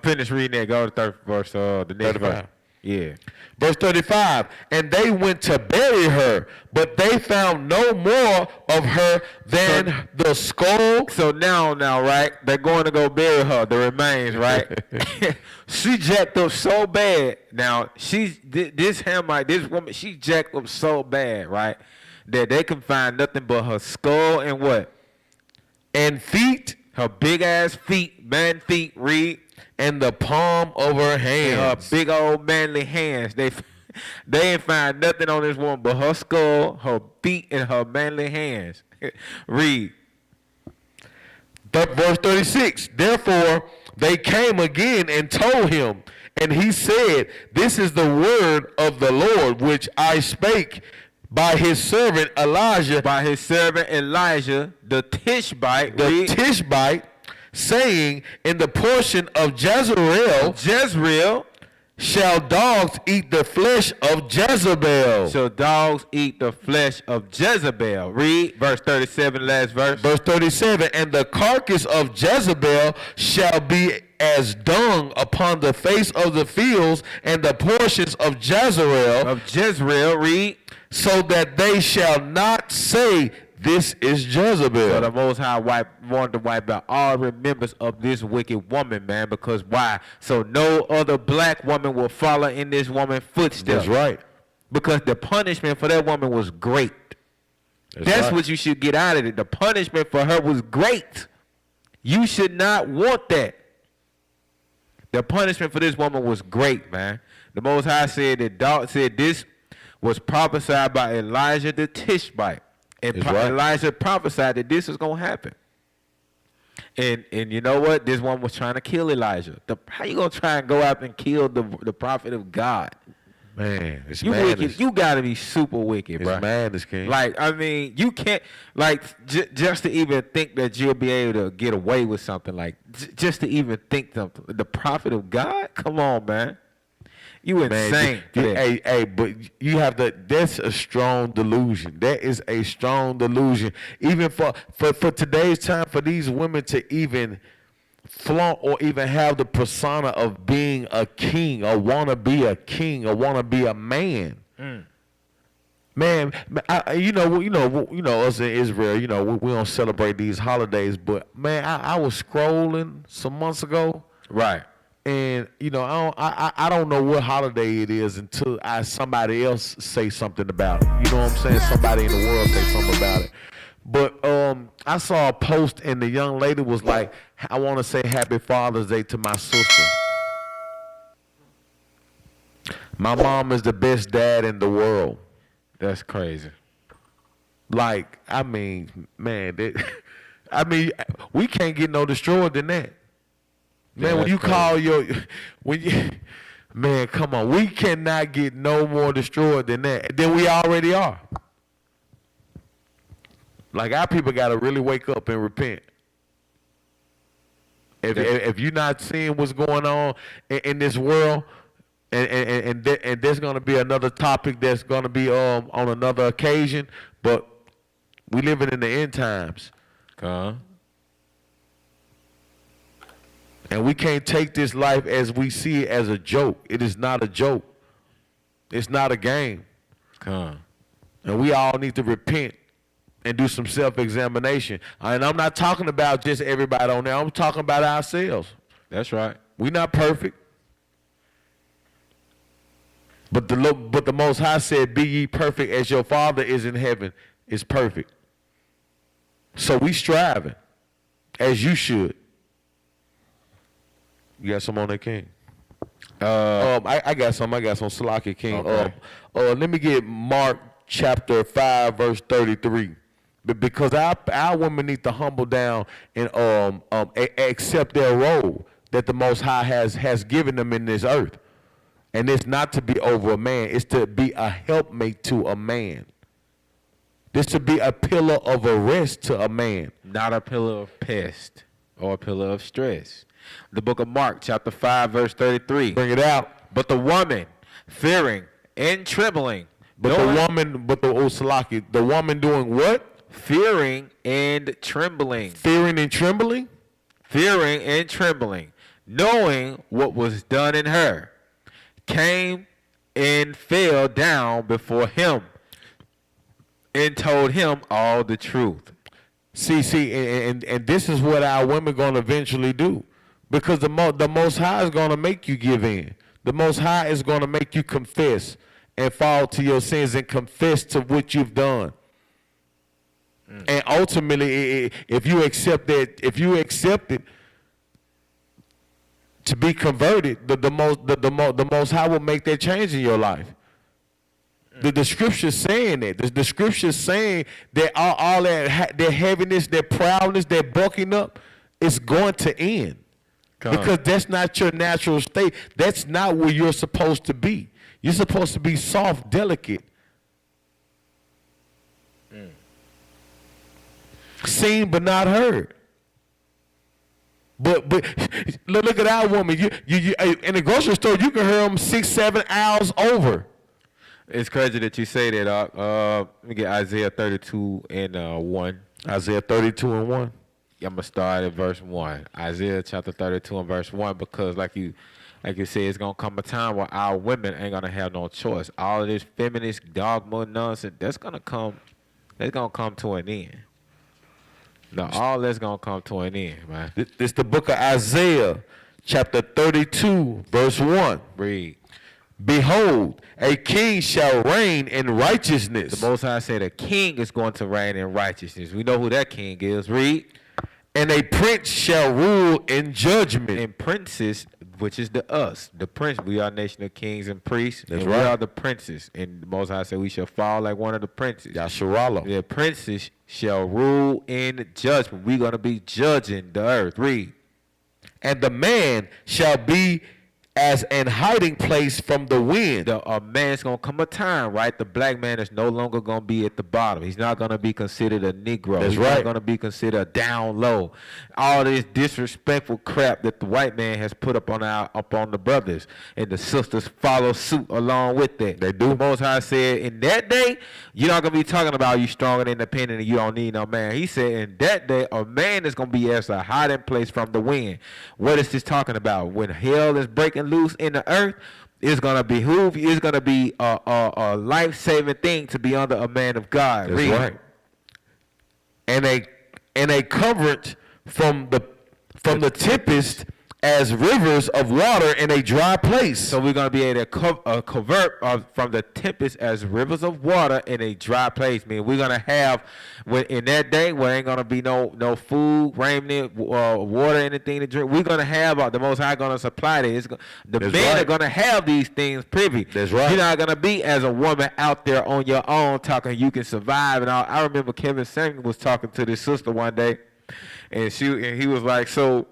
Finish reading that. Go to the verse. The next 35. verse. Yeah. Verse 35, and they went to bury her, but they found no more of her than the skull. So now, right? They're going to go bury her, the remains, right? She jacked up so bad. Now, this woman, she jacked up so bad, right? That they can find nothing but her skull and what? And feet. Her big ass feet, man feet, read. And the palm of her hands. And her big old manly hands. They ain't find nothing on this woman but her skull, her feet, and her manly hands. Read. Verse 36. Therefore they came again and told him, and he said, this is the word of the Lord which I spake by his servant Elijah. By his servant Elijah, the Tishbite. The Tishbite, saying, in the portion of Jezreel shall dogs eat the flesh of Jezebel. So dogs eat the flesh of Jezebel. Read verse 37, last verse. Verse 37, and the carcass of Jezebel shall be as dung upon the face of the fields, and the portions of Jezreel, read. So that they shall not say, this is Jezebel. So the Most High wanted to wipe out all remembrance of this wicked woman, man. Because why? So no other black woman will follow in this woman's footsteps. That's right. Because the punishment for that woman was great. That's right. what you should get out of it. The punishment for her was great. You should not want that. The punishment for this woman was great, man. The Most High said this was prophesied by Elijah the Tishbite. And Elijah prophesied that this was going to happen. And you know what? This one was trying to kill Elijah. How you going to try and go out and kill the prophet of God? Man, it's you madness. wicked. You got to be super wicked, bro. It's madness, King. Like, I mean, you can't, like, just to even think that you'll be able to get away with something, like, just to even think something. The prophet of God? Come on, man. You insane. Man, hey, but you have to, that's a strong delusion. That is a strong delusion. Even for today's time, for these women to even flaunt or even have the persona of being a king or want to be a king or want to be a man. Man, you know us in Israel, we don't celebrate these holidays, but man, I was scrolling some months ago. Right. And I don't know what holiday it is until somebody else say something about it. You know what I'm saying? Somebody in the world say something about it. But I saw a post and the young lady was like, I want to say Happy Father's Day to my sister. My mom is the best dad in the world. That's crazy. Like, I mean, man, we can't get no destroyed than that. Man, when you call man, come on. We cannot get no more destroyed than that, than we already are. Like, our people got to really wake up and repent. If you're not seeing what's going on in this world, And there's going to be another topic that's going to be on another occasion, but we living in the end times. And we can't take this life as we see it as a joke. It is not a joke. It's not a game. And we all need to repent and do some self-examination. And I'm not talking about just everybody on there. I'm talking about ourselves. That's right. We're not perfect. But the Most High said, be ye perfect as your Father is in heaven is perfect. So we striving, as you should. You got some on that, King? I got some. Salaki, King. Okay. Let me get Mark chapter 5, verse 33. Because our women need to humble down and accept their role that the Most High has given them in this earth. And it's not to be over a man. It's to be a helpmate to a man. This to be a pillar of a rest to a man. Not a pillar of pest or a pillar of stress. The book of Mark, chapter 5, verse 33. Bring it out. But the woman, fearing and trembling. The woman doing what? Fearing and trembling. Fearing and trembling? Fearing and trembling. Knowing what was done in her, came and fell down before him and told him all the truth. See, and this is what our women going to eventually do. Because the Most High is going to make you give in. The Most High is going to make you confess and fall to your sins and confess to what you've done. And ultimately, if you accept it to be converted, the Most High will make that change in your life. The scripture's saying that. The scripture's saying that all that their heaviness, their proudness, their bucking up is going to end. Because that's not your natural state. That's not where you're supposed to be. You're supposed to be soft, delicate. Seen but not heard. But look at our woman. You in the grocery store, you can hear them 6-7 hours over. It's crazy that you say that. Let me get Isaiah 32 and 1. Isaiah 32 and 1. I'm gonna start at verse 1. Isaiah chapter 32 and verse 1, because like you said, it's gonna come a time where our women ain't gonna have no choice. All of this feminist dogma nonsense, that's gonna come to an end. No, all that's gonna come to an end, man. This the book of Isaiah, chapter 32, verse 1. Read. Behold, a king shall reign in righteousness. The Most High said a king is going to reign in righteousness. We know who that king is. Read. And a prince shall rule in judgment. And princes, which is the prince, we are a nation of kings and priests. That's and right. We are the princes. And the Most High said we shall fall like one of the princes. Yasharallah. The princes shall rule in judgment. We're going to be judging the earth. Read. And the man shall be as an hiding place from the wind. A man's going to come a time, right? The black man is no longer going to be at the bottom. He's not going to be considered a Negro. That's He's right. not going to be considered down low. All this disrespectful crap that the white man has put up on the brothers, and the sisters follow suit along with that. They do. The Most High said, in that day, you're not going to be talking about you strong and independent and you don't need no man. He said, in that day, a man is going to be as a hiding place from the wind. What is this talking about? When hell is breaking loose in the earth, it's going to behoove you. It's going to be a life-saving thing to be under a man of God. That's right. And a coverage from the tempest as rivers of water in a dry place. So we're going to be able to convert from the tempest as rivers of water in a dry place. We're going to have, in that day, where ain't going to be no food, raiment, water, anything to drink. We're going to have, the Most High going to supply that. The That's men right. are going to have these things privy. That's right. You're not going to be as a woman out there on your own talking you can survive and all. I remember Kevin Samuel was talking to this sister one day, and he was like, so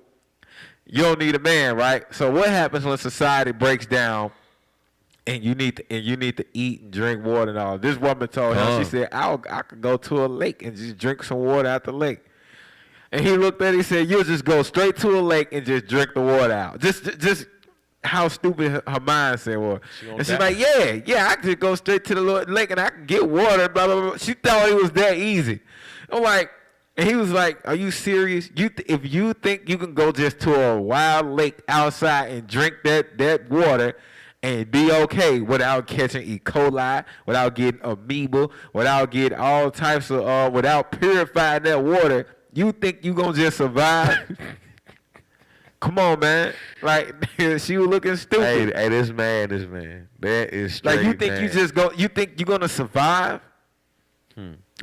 you don't need a man, right? So what happens when society breaks down and you need to eat and drink water and all? This woman told him, she said, I could go to a lake and just drink some water out the lake. And he looked at it, he said, you'll just go straight to a lake and just drink the water out. Just how stupid her mindset was. And she's die. like, yeah, I can just go straight to the lake and I can get water, blah, blah, blah. She thought it was that easy. I'm like, and he was like, are you serious? If you think you can go just to a wild lake outside and drink that water and be okay without catching E. coli, without getting amoeba, without getting all types of, without purifying that water, you think you gonna just survive? Come on, man. Like, she was looking stupid. Hey, this man. That is straight, like, you think man. you think you're gonna survive?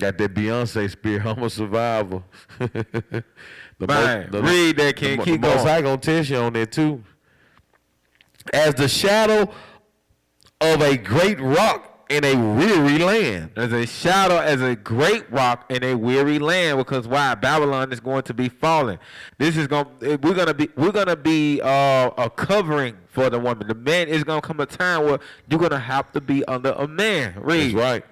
Got that Beyonce spirit. I'm a survivor. Read that, King. Keep going. going. I gonna test you on that too. As the shadow of a great rock in a weary land. As a shadow, as a great rock in a weary land, because why? Babylon is going to be falling. This is we're gonna be a covering for the woman. The man is gonna come a time where you're gonna have to be under a man. Read. That's right.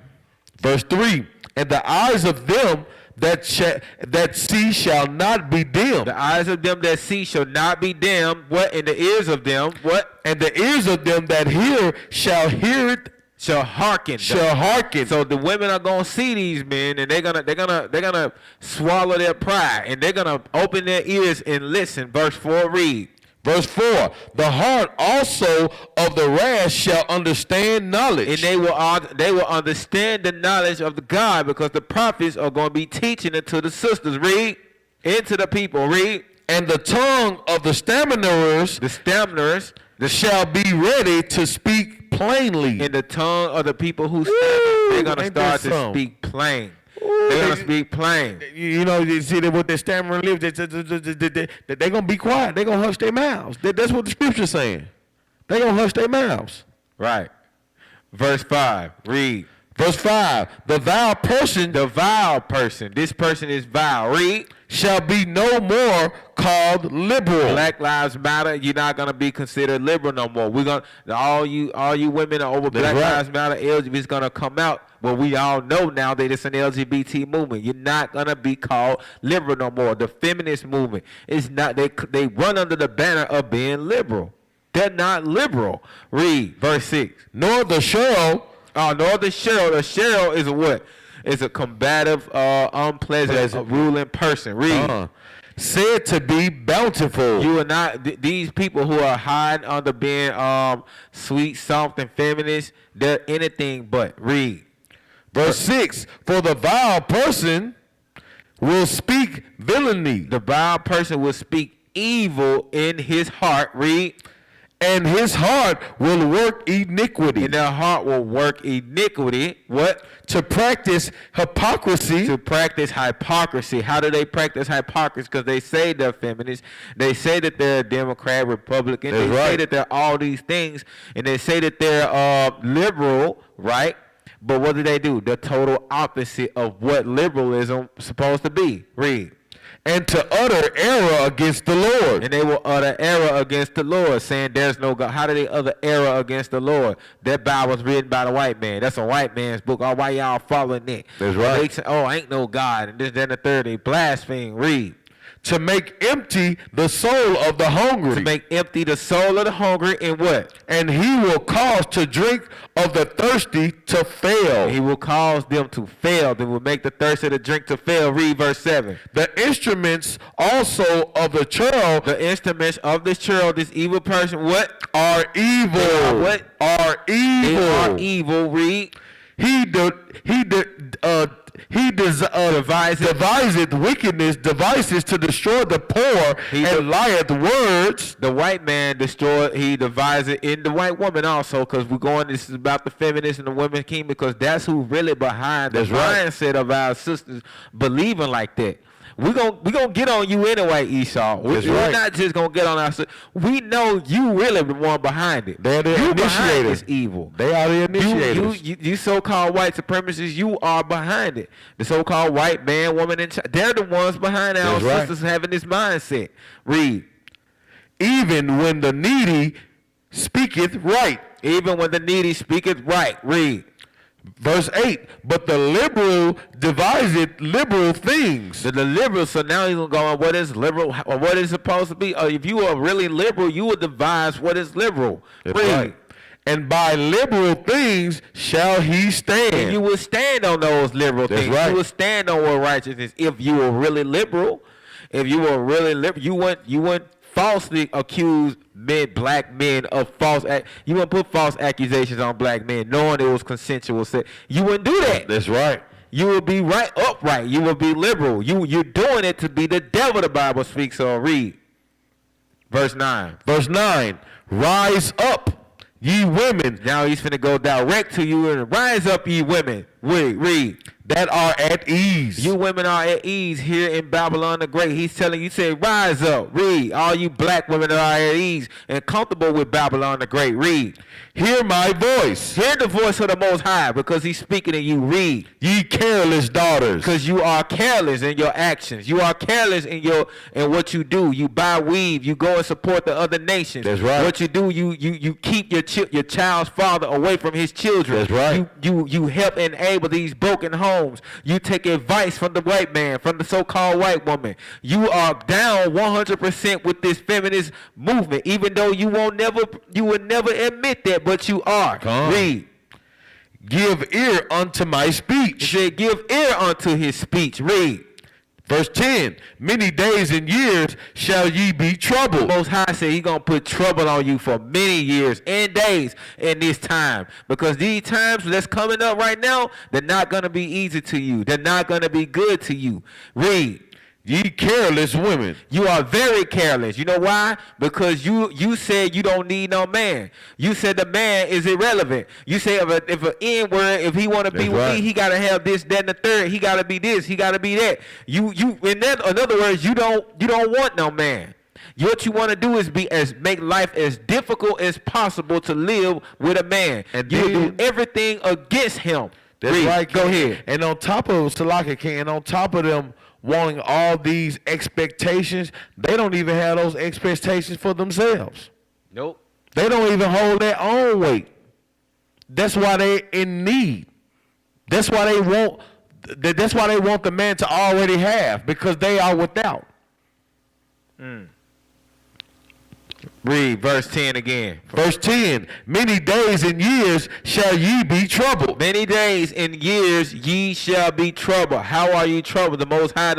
Verse 3. And the eyes of them that see shall not be dim. The eyes of them that see shall not be dim. What? And the ears of them, what? And the ears of them that hear shall hear it. Shall hearken. Shall hearken. So the women are gonna see these men, and they're gonna swallow their pride, and they're gonna open their ears and listen. Verse 4, read. Verse 4, the heart also of the rash shall understand knowledge. And they will understand the knowledge of the God, because the prophets are going to be teaching it to the sisters. Read. Into the people. Read. And the tongue of the stammerers shall be ready to speak plainly. In the tongue of the people who stammer, they're going to start to speak plain. They're going to speak plain. You know, you see that with their stammering lips, they're going to be quiet. They're going to hush their mouths. That's what the scripture's saying. They're going to hush their mouths. Right. Verse 5. Read. Verse 5. The vile person. This person is vile. Read. Shall be no more called liberal. Black Lives Matter. You're not gonna be considered liberal no more. We're gonna all you women are over Black Lives Matter. LGBT is gonna come out. Well, we all know now that it's an LGBT movement. You're not gonna be called liberal no more. The feminist movement is not. They run under the banner of being liberal. They're not liberal. Read verse 6. Nor the sheriff. Nor the sheriff. The sheriff is a what? Is a combative, unpleasant, ruling person. Read. Said to be bountiful. You are not these people who are hiding under being sweet, soft, and feminist. They're anything but. Read. Verse 6. For the vile person will speak villainy. The vile person will speak evil in his heart. Read. And his heart will work iniquity. And their heart will work iniquity. What? To practice hypocrisy. To practice hypocrisy. How do they practice hypocrisy? Because they say they're feminists. They say that they're a Democrat, Republican. They say that they're all these things. And they say that they're liberal, right? But what do? The total opposite of what liberalism is supposed to be. Read. And to utter error against the Lord. And they will utter error against the Lord, saying there's no God. How do they utter error against the Lord? That Bible was written by the white man. That's a white man's book. Oh, why y'all following it? That's right. They say, ain't no God. And this, then the third, they blaspheme. Read. To make empty the soul of the hungry. To make empty the soul of the hungry, and what? And he will cause to drink of the thirsty to fail. He will cause them to fail. They will make the thirsty to drink to fail. Read verse 7. The instruments also of the churl. The instruments of this churl, this evil person, what? Are evil. They are what? Are evil. They are evil. Read. He deviseth wickedness, devices to destroy the poor, and lieth words. The white man he devised it in the white woman also, because this is about the feminists and the women's kingdom, because that's who really behind the mindset of our sisters believing like that. We're gonna get on you anyway, Esau. We're not just gonna get on our sister. We know you really the one behind it. They're the initiators. This evil. They are the initiators. You so-called white supremacists, you are behind it. The so-called white man, woman, and child, they're the ones behind our sisters having this mindset. Read. Even when the needy speaketh right. Even when the needy speaketh right. Read. Verse 8, but the liberal deviseth liberal things. The liberal, so now he's going to go on what is liberal, or what is supposed to be. Or if you are really liberal, you will devise what is liberal. That's right. And by liberal things shall he stand. And you will stand on those liberal That's things. right. You will stand on what righteousness. If you were really liberal, if you were really liberal, you wouldn't falsely accuse black men of you wouldn't put false accusations on black men knowing it was consensual sex. You wouldn't do that. That's right. You would be upright. You would be liberal. You're doing it to be the devil, the Bible speaks. So read verse 9. Verse 9, rise up, ye women. Now he's finna go direct to you and rise up, ye women. Read. That are at ease. You women are at ease here in Babylon the Great. He's telling you, say, rise up. Read. All you black women that are at ease and comfortable with Babylon the Great. Read. Hear my voice. Hear the voice of the Most High, because he's speaking to you. Read. Ye careless daughters. Because you are careless in your actions. You are careless in what you do. You buy weave. You go and support the other nations. That's right. What you do, you keep your child's father away from his children. That's right. You help enable these broken homes. You take advice from the white man, from the so-called white woman. You are down 100% with this feminist movement, even though you would never admit that, but you are. Read. Give ear unto my speech. He said, give ear unto his speech. Read. Verse 10, many days and years shall ye be troubled. The Most High said he's going to put trouble on you for many years and days in this time. Because these times that's coming up right now, they're not going to be easy to you. They're not going to be good to you. Read. Ye careless women. You are very careless. You know why? Because you said you don't need no man. You said the man is irrelevant. You say if an N-word, if he want to be with me, he got to have this, that, and the third. He got to be this. He got to be that. In other words, you don't want no man. What you want to do is make life as difficult as possible to live with a man. And you do everything against him. That's Read. right. Go ahead. And on top of Salaka King, and on top of them wanting all these expectations, they don't even have those expectations for themselves. Nope. They don't even hold their own weight. That's why they're in need. That's why they want the man to already have, because they are without. Read verse 10 again. Verse 10, many days and years shall ye be troubled. Many days and years ye shall be troubled. How are you troubled? The Most High,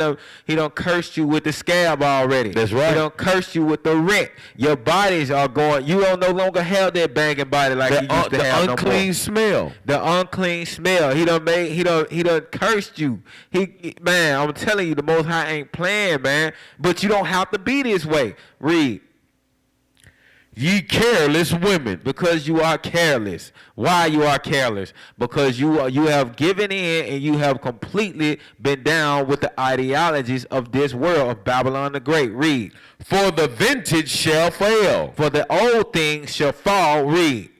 he done cursed you with the scab already. That's right. He done cursed you with the rent. Your bodies are going, you don't no longer have that banging body like you used to have. The unclean smell. The unclean smell. He done cursed you. Man, I'm telling you, the Most High ain't playing, man. But you don't have to be this way. Read. Ye careless women. Because you are careless. Why you are careless? Because you have given in and you have completely been down with the ideologies of this world, of Babylon the Great. Read. For the vintage shall fail. For the old things shall fall. Read.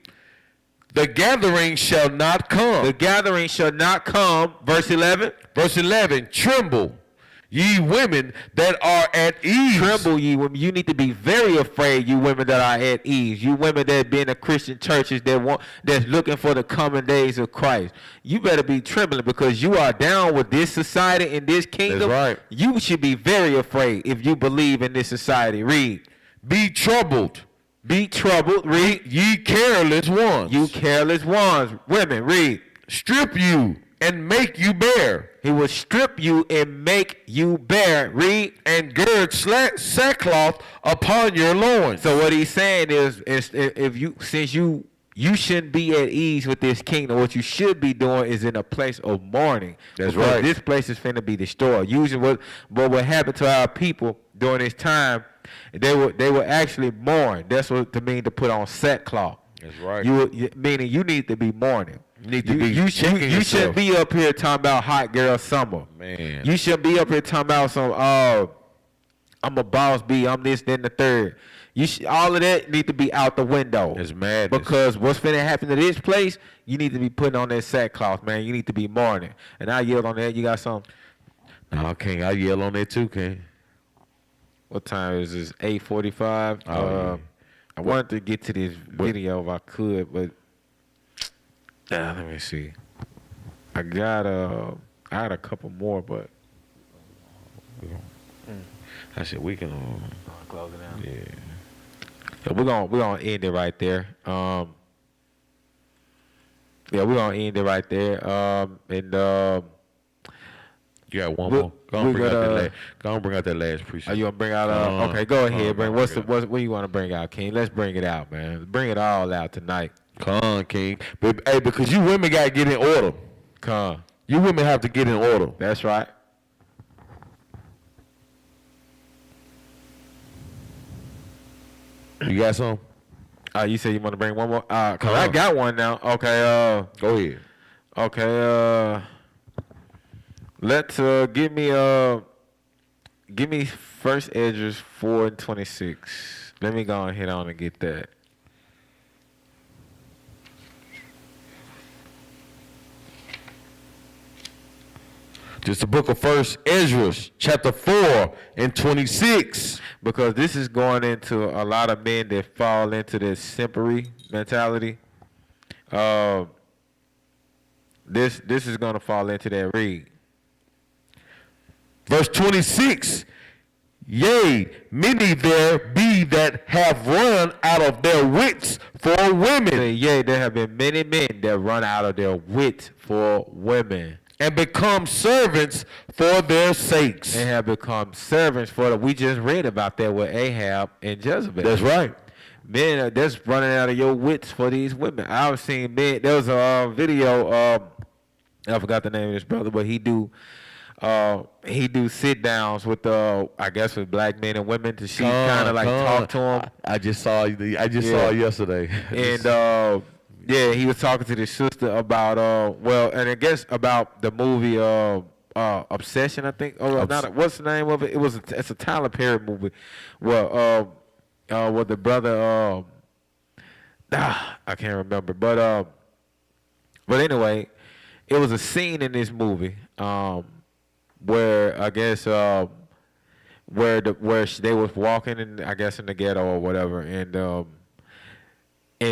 The gathering shall not come. The gathering shall not come. Verse 11. Verse 11. Tremble, ye women that are at ease. Tremble, ye women. You need to be very afraid, you women that are at ease. You women that been in Christian churches that's looking for the coming days of Christ. You better be trembling, because you are down with this society and this kingdom. That's right. You should be very afraid if you believe in this society. Read. Be troubled. Be troubled. Read. Ye careless ones. You careless ones. Women. Read. Strip you and make you bare. He will strip you and make you bare. Read. And gird sackcloth upon your loins. So what he's saying is since you shouldn't be at ease with this kingdom, what you should be doing is in a place of mourning. That's right. This place is finna be destroyed. Usually what happened to our people during this time, they would actually mourn. That's what to mean to put on sackcloth. That's right. Meaning you need to be mourning. You need to be checking yourself. You shouldn't be up here talking about hot girl summer. Man. You shouldn't be up here talking about some I'm a boss B, I'm this, then the third. All of that need to be out the window. It's madness. Because what's finna happen to this place, you need to be putting on that sackcloth, man. You need to be mourning. And I yelled on that. You got something? No, King, I yell on that too, King. What time is this? 8:45. Yeah. I wanted to get to this video if I could, but let me see. I had a couple more, but I said we can. close it down. Yeah. So we're gonna end it right there. Yeah, we're gonna end it right there. You got one We- more. Go on, we bring out gotta- that last. Go on, bring out that last precinct. Are you gonna bring out? Okay, go ahead. Bring what you want to bring out, King? Let's bring it out, man. Bring it all out tonight. Come on, King. But, hey, because you women gotta get in order. Come. You women have to get in order. That's right. You got some? You said you want to bring one more? Cause Come I on. got one now. Okay. Go ahead. Okay. Let's give me First Edges 4:26. Let me go and hit on and get that. Just the book of First Ezra, chapter 4:26. Because this is going into a lot of men that fall into this simpery mentality. This is gonna fall into that. Read. Verse 26. Yea, many there be that have run out of their wits for Say, women, yea, there have been many men that run out of their wits for women and become servants for their sakes. and have become servants for the. We just read about that with Ahab and Jezebel. That's right. Men are just running out of your wits for these women. I've seen men. There was a video. I forgot the name of this brother, but he do sit downs with I guess with black men and women to kind of like talk to them. I just saw it yesterday. And yeah, he was talking to this sister about and I guess about the movie Obsession, I think. What's the name of it? It's a Tyler Perry movie. Well, with the brother I can't remember, but anyway, it was a scene in this movie where I guess where they was walking in, I guess, in the ghetto or whatever, and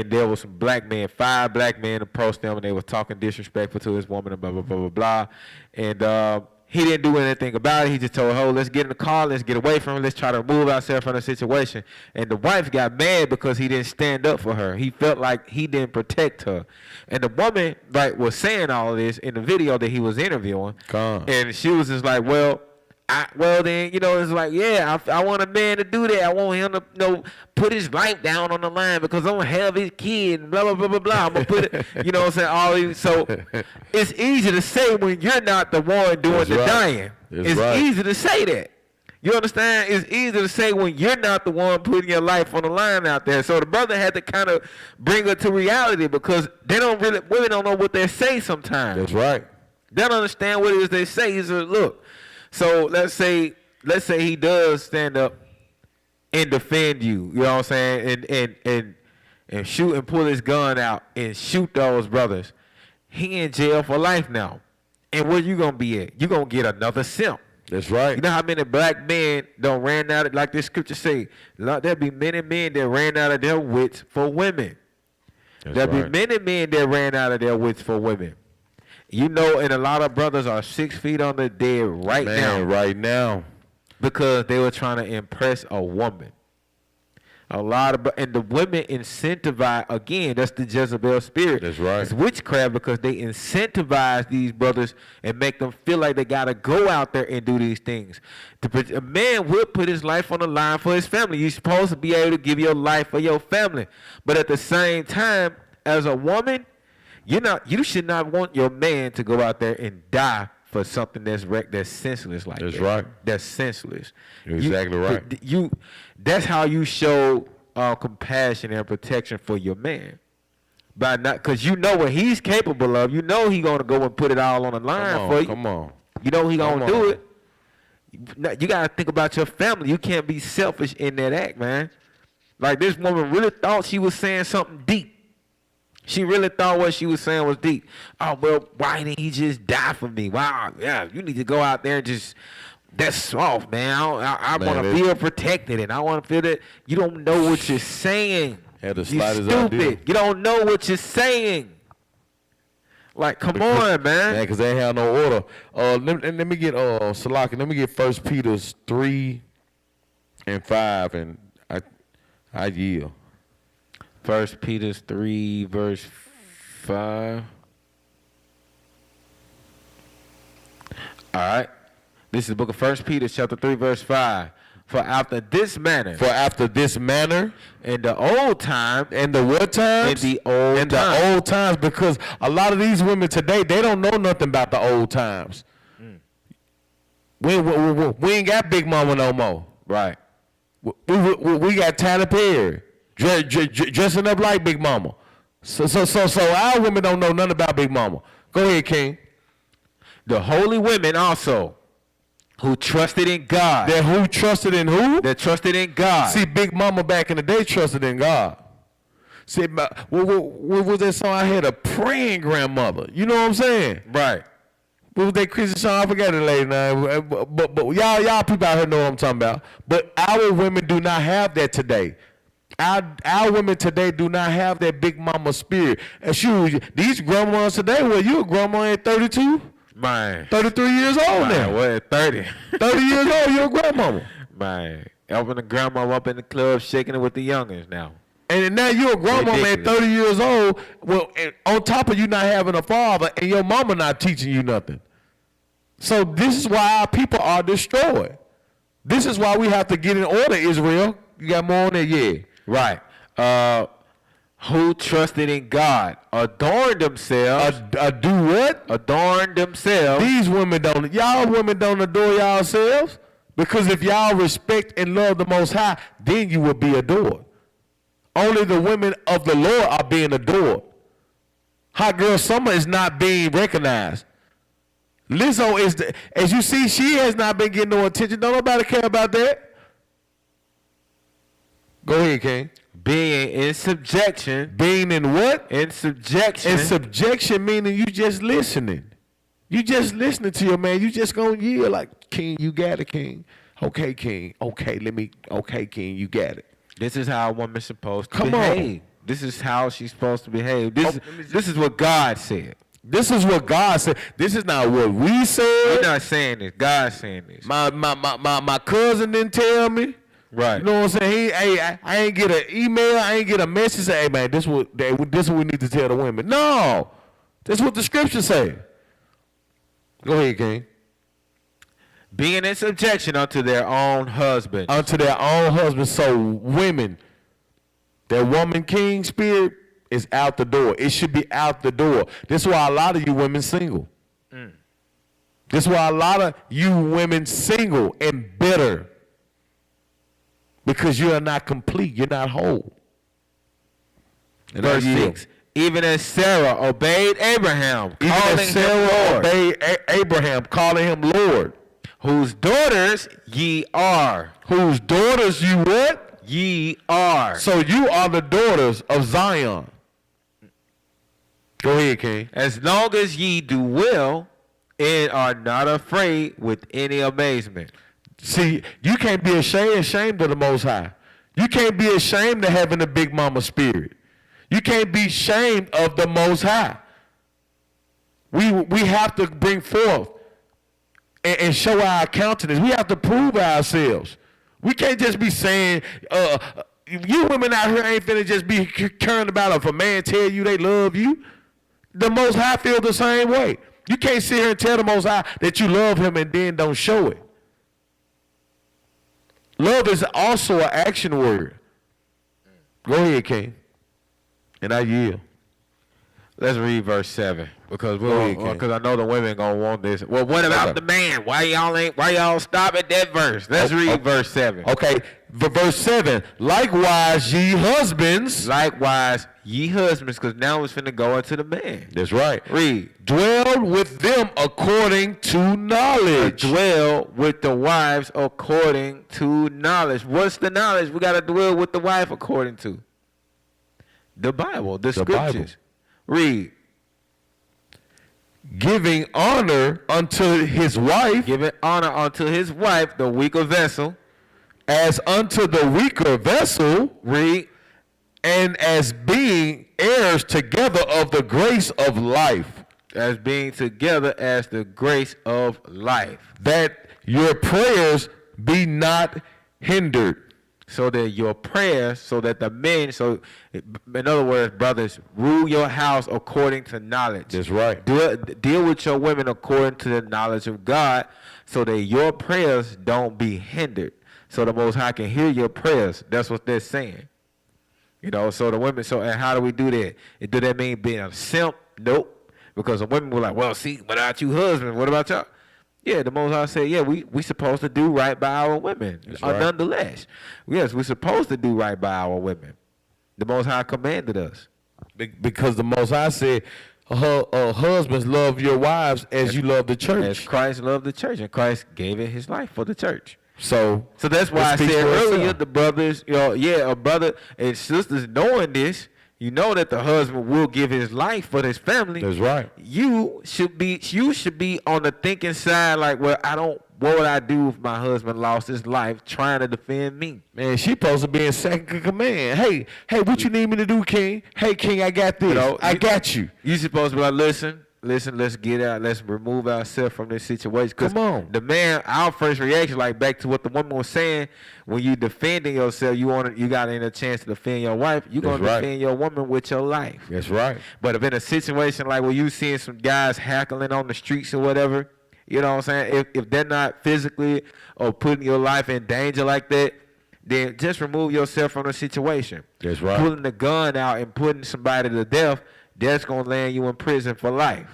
there was some black men, 5 black men approached them, and they was talking disrespectful to this woman and blah blah blah blah blah, and he didn't do anything about it. He just told her, let's get in the car, let's get away from her, let's try to remove ourselves from the situation. And the wife got mad because he didn't stand up for her. He felt like he didn't protect her. And the woman was saying all of this in the video that he was interviewing. And she was just like, then, it's like, yeah, I want a man to do that. I want him to, put his life down on the line because I'm going to have his kid and blah, blah, blah, blah, blah. I'm going to put it, what I'm saying? So it's easy to say when you're not the one doing the dying. It's easy to say that. You understand? It's easy to say when you're not the one putting your life on the line out there. So the brother had to kind of bring her to reality because women don't know what they say sometimes. That's right. They don't understand what it is they say. He said, look, so let's say he does stand up and defend you. You know what I'm saying? And shoot and pull his gun out and shoot those brothers. He in jail for life now. And where you gonna be at? You gonna get another simp. That's right. You know how many black men don't ran out of, like this scripture say, there'll be many men that ran out of their wits for women. There'll be many men that ran out of their wits for women. And a lot of brothers are 6 feet under dead right now because they were trying to impress a woman. And the women incentivize, again, that's the Jezebel spirit. That's right. It's witchcraft because they incentivize these brothers and make them feel like they got to go out there and do these things. A man will put his life on the line for his family. You're supposed to be able to give your life for your family. But at the same time, as a woman, you should not want your man to go out there and die for something that's senseless like that. That's right. That's senseless. You're exactly right. That's how you show compassion and protection for your man. Because what he's capable of. He gonna go and put it all on the line for you. Come on. He gonna do it. You gotta think about your family. You can't be selfish in that act, man. Like this woman really thought she was saying something deep. She really thought what she was saying was deep. Oh, well, why didn't he just die for me? Wow, yeah, you need to go out there and just, that's soft, man. I want to feel protected, and I want to feel that you don't know what you're saying. Had the You're slightest stupid. idea. You don't know what you're saying. Like, come on, man. Yeah, because they ain't have no order. Let me get Salaki. Let me get 1 Peter 3:5, and I yield. 1 Peter 3, verse 5. All right. This is the book of 1 Peter, chapter 3, verse 5. For after this manner, in the old time, in the what times? In the old times, because a lot of these women today, they don't know nothing about the old times. We ain't got Big Mama no more. Right. We got Tyler Perry dressing up like Big Mama. So our women don't know nothing about Big Mama. Go ahead, King. The holy women also, who trusted in God. Who trusted in who? That trusted in God. See, Big Mama back in the day trusted in God. See, what was that song? I had a praying grandmother. You know what I'm saying? Right. What was that Christian song? I forgot it late now. But y'all people out here know what I'm talking about. But our women do not have that today. Our women today do not have that Big Mama spirit. And shoot, these grandmas today, well, you a grandma at 32? Man. 33 years old now. What, 30? 30 years old, you're a grandmama. Man. Helping the grandma up in the club, shaking it with the youngins now. And now you're a grandmama at 30 years old. Well, on top of you not having a father and your mama not teaching you nothing. So this is why our people are destroyed. This is why we have to get in order, Israel. You got more on that? Yeah. Right. Who trusted in God, adorned themselves. Do what? Adorned themselves. These women don't. Y'all women don't adore yourselves. Because if y'all respect and love the Most High, then you will be adored. Only the women of the Lord are being adored. Hot Girl Summer is not being recognized. Lizzo is, as you see, she has not been getting no attention. Don't nobody care about that. Go ahead, King. Being in subjection. Being in what? In subjection. In subjection meaning you just listening. You just listening to your man. You just gonna yield like, King, you got it, King. Okay, King. Okay, King, you got it. This is how a woman's supposed to behave. This is how she's supposed to behave. This is what God said. This is what God said. This is not what we said. We're not saying this. God's saying this. My cousin didn't tell me. Right. You know what I'm saying? I ain't get an email. I ain't get a message saying, hey, man, this what we need to tell the women. No. That's what the scriptures say. Go ahead, King. Being in subjection unto their own husbands. Unto their own husbands. So women, their woman king spirit is out the door. It should be out the door. This is why a lot of you women single. This is why a lot of you women single and bitter. Because you are not complete. You're not whole. And verse 6. Even as Sarah obeyed Abraham, calling him Lord. Whose daughters ye are. Whose daughters you what? Ye are. So you are the daughters of Zion. Go ahead, King. As long as ye do well and are not afraid with any amazement. See, you can't be ashamed of the Most High. You can't be ashamed of having a Big Mama spirit. You can't be ashamed of the Most High. We have to bring forth and show our countenance. We have to prove ourselves. We can't just be saying, you women out here ain't finna just be caring about if a man tell you they love you. The Most High feel the same way. You can't sit here and tell the Most High that you love him and then don't show it. Love is also an action word. Go ahead, King. And I yield. Let's read verse 7 because I know the women gonna want this. Well, what about the man? Why y'all stop at that verse? Let's read verse 7. Okay, verse 7. Likewise, ye husbands. Likewise, ye husbands, because now it's finna go into the man. That's right. Read. Dwell with them according to knowledge. Dwell with the wives according to knowledge. What's the knowledge we gotta dwell with the wife according to? The Bible, the scriptures. Bible. Read. Giving honor unto his wife. Giving honor unto his wife, the weaker vessel. As unto the weaker vessel. Read. And as being heirs together of the grace of life. as being together as the grace of life. That your prayers be not hindered. So that your prayers, so that the men, so in other words, brothers, rule your house according to knowledge. That's right. Deal with your women according to the knowledge of God, so that your prayers don't be hindered. So the Most High can hear your prayers. That's what they're saying. You know, so the women, and how do we do that? Do that mean being a simp? Nope. Because the women were like, well, see, without you husband, what about y'all? Yeah, the Most High said, yeah, we supposed to do right by our women. Right. Nonetheless, yes, we're supposed to do right by our women. The Most High commanded us. Because the Most High said, husbands, love your wives as you love the church. As Christ loved the church, and Christ gave it his life for the church. So that's why I said earlier, the brothers, a brother and sisters knowing this, you know that the husband will give his life for his family. That's right. You should be on the thinking side, like, well, what would I do if my husband lost his life trying to defend me? Man, she supposed to be in second command. Hey, what you need me to do, King? Hey, King, I got this. I got you. You supposed to be like, listen, let's get out. Let's remove ourselves from this situation. Come on. The man, our first reaction, like back to what the woman was saying, when you defending yourself, you got a chance to defend your wife, you're going to defend your woman with your life. That's right. But if in a situation like where you seeing some guys hackling on the streets or whatever, you know what I'm saying? If they're not physically or putting your life in danger like that, then just remove yourself from the situation. That's right. Pulling the gun out and putting somebody to death, that's going to land you in prison for life.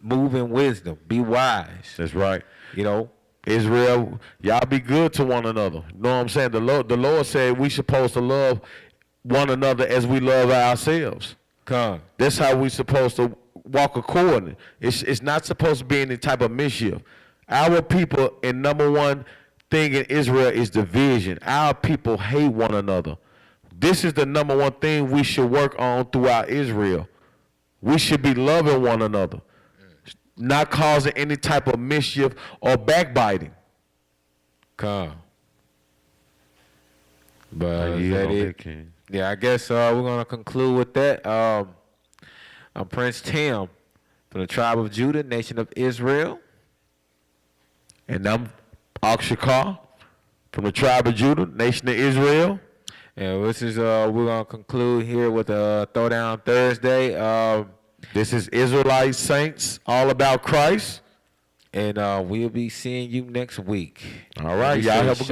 Move in wisdom. Be wise. That's right. You know? Israel, y'all be good to one another. You know what I'm saying? The Lord said we supposed to love one another as we love ourselves. Come. That's how we supposed to walk accordingly. It's not supposed to be any type of mischief. Our people, and number one thing in Israel is division. Our people hate one another. This is the number one thing we should work on throughout Israel. We should be loving one another, not causing any type of mischief or backbiting. Come. But is that it? Yeah, I guess we're going to conclude with that. I'm Prince Tim from the tribe of Judah, nation of Israel. And I'm Akshakar from the tribe of Judah, nation of Israel. And this is we're going to conclude here with Throwdown Thursday. This is Israelite Saints, all about Christ. And we'll be seeing you next week. All right, y'all have a good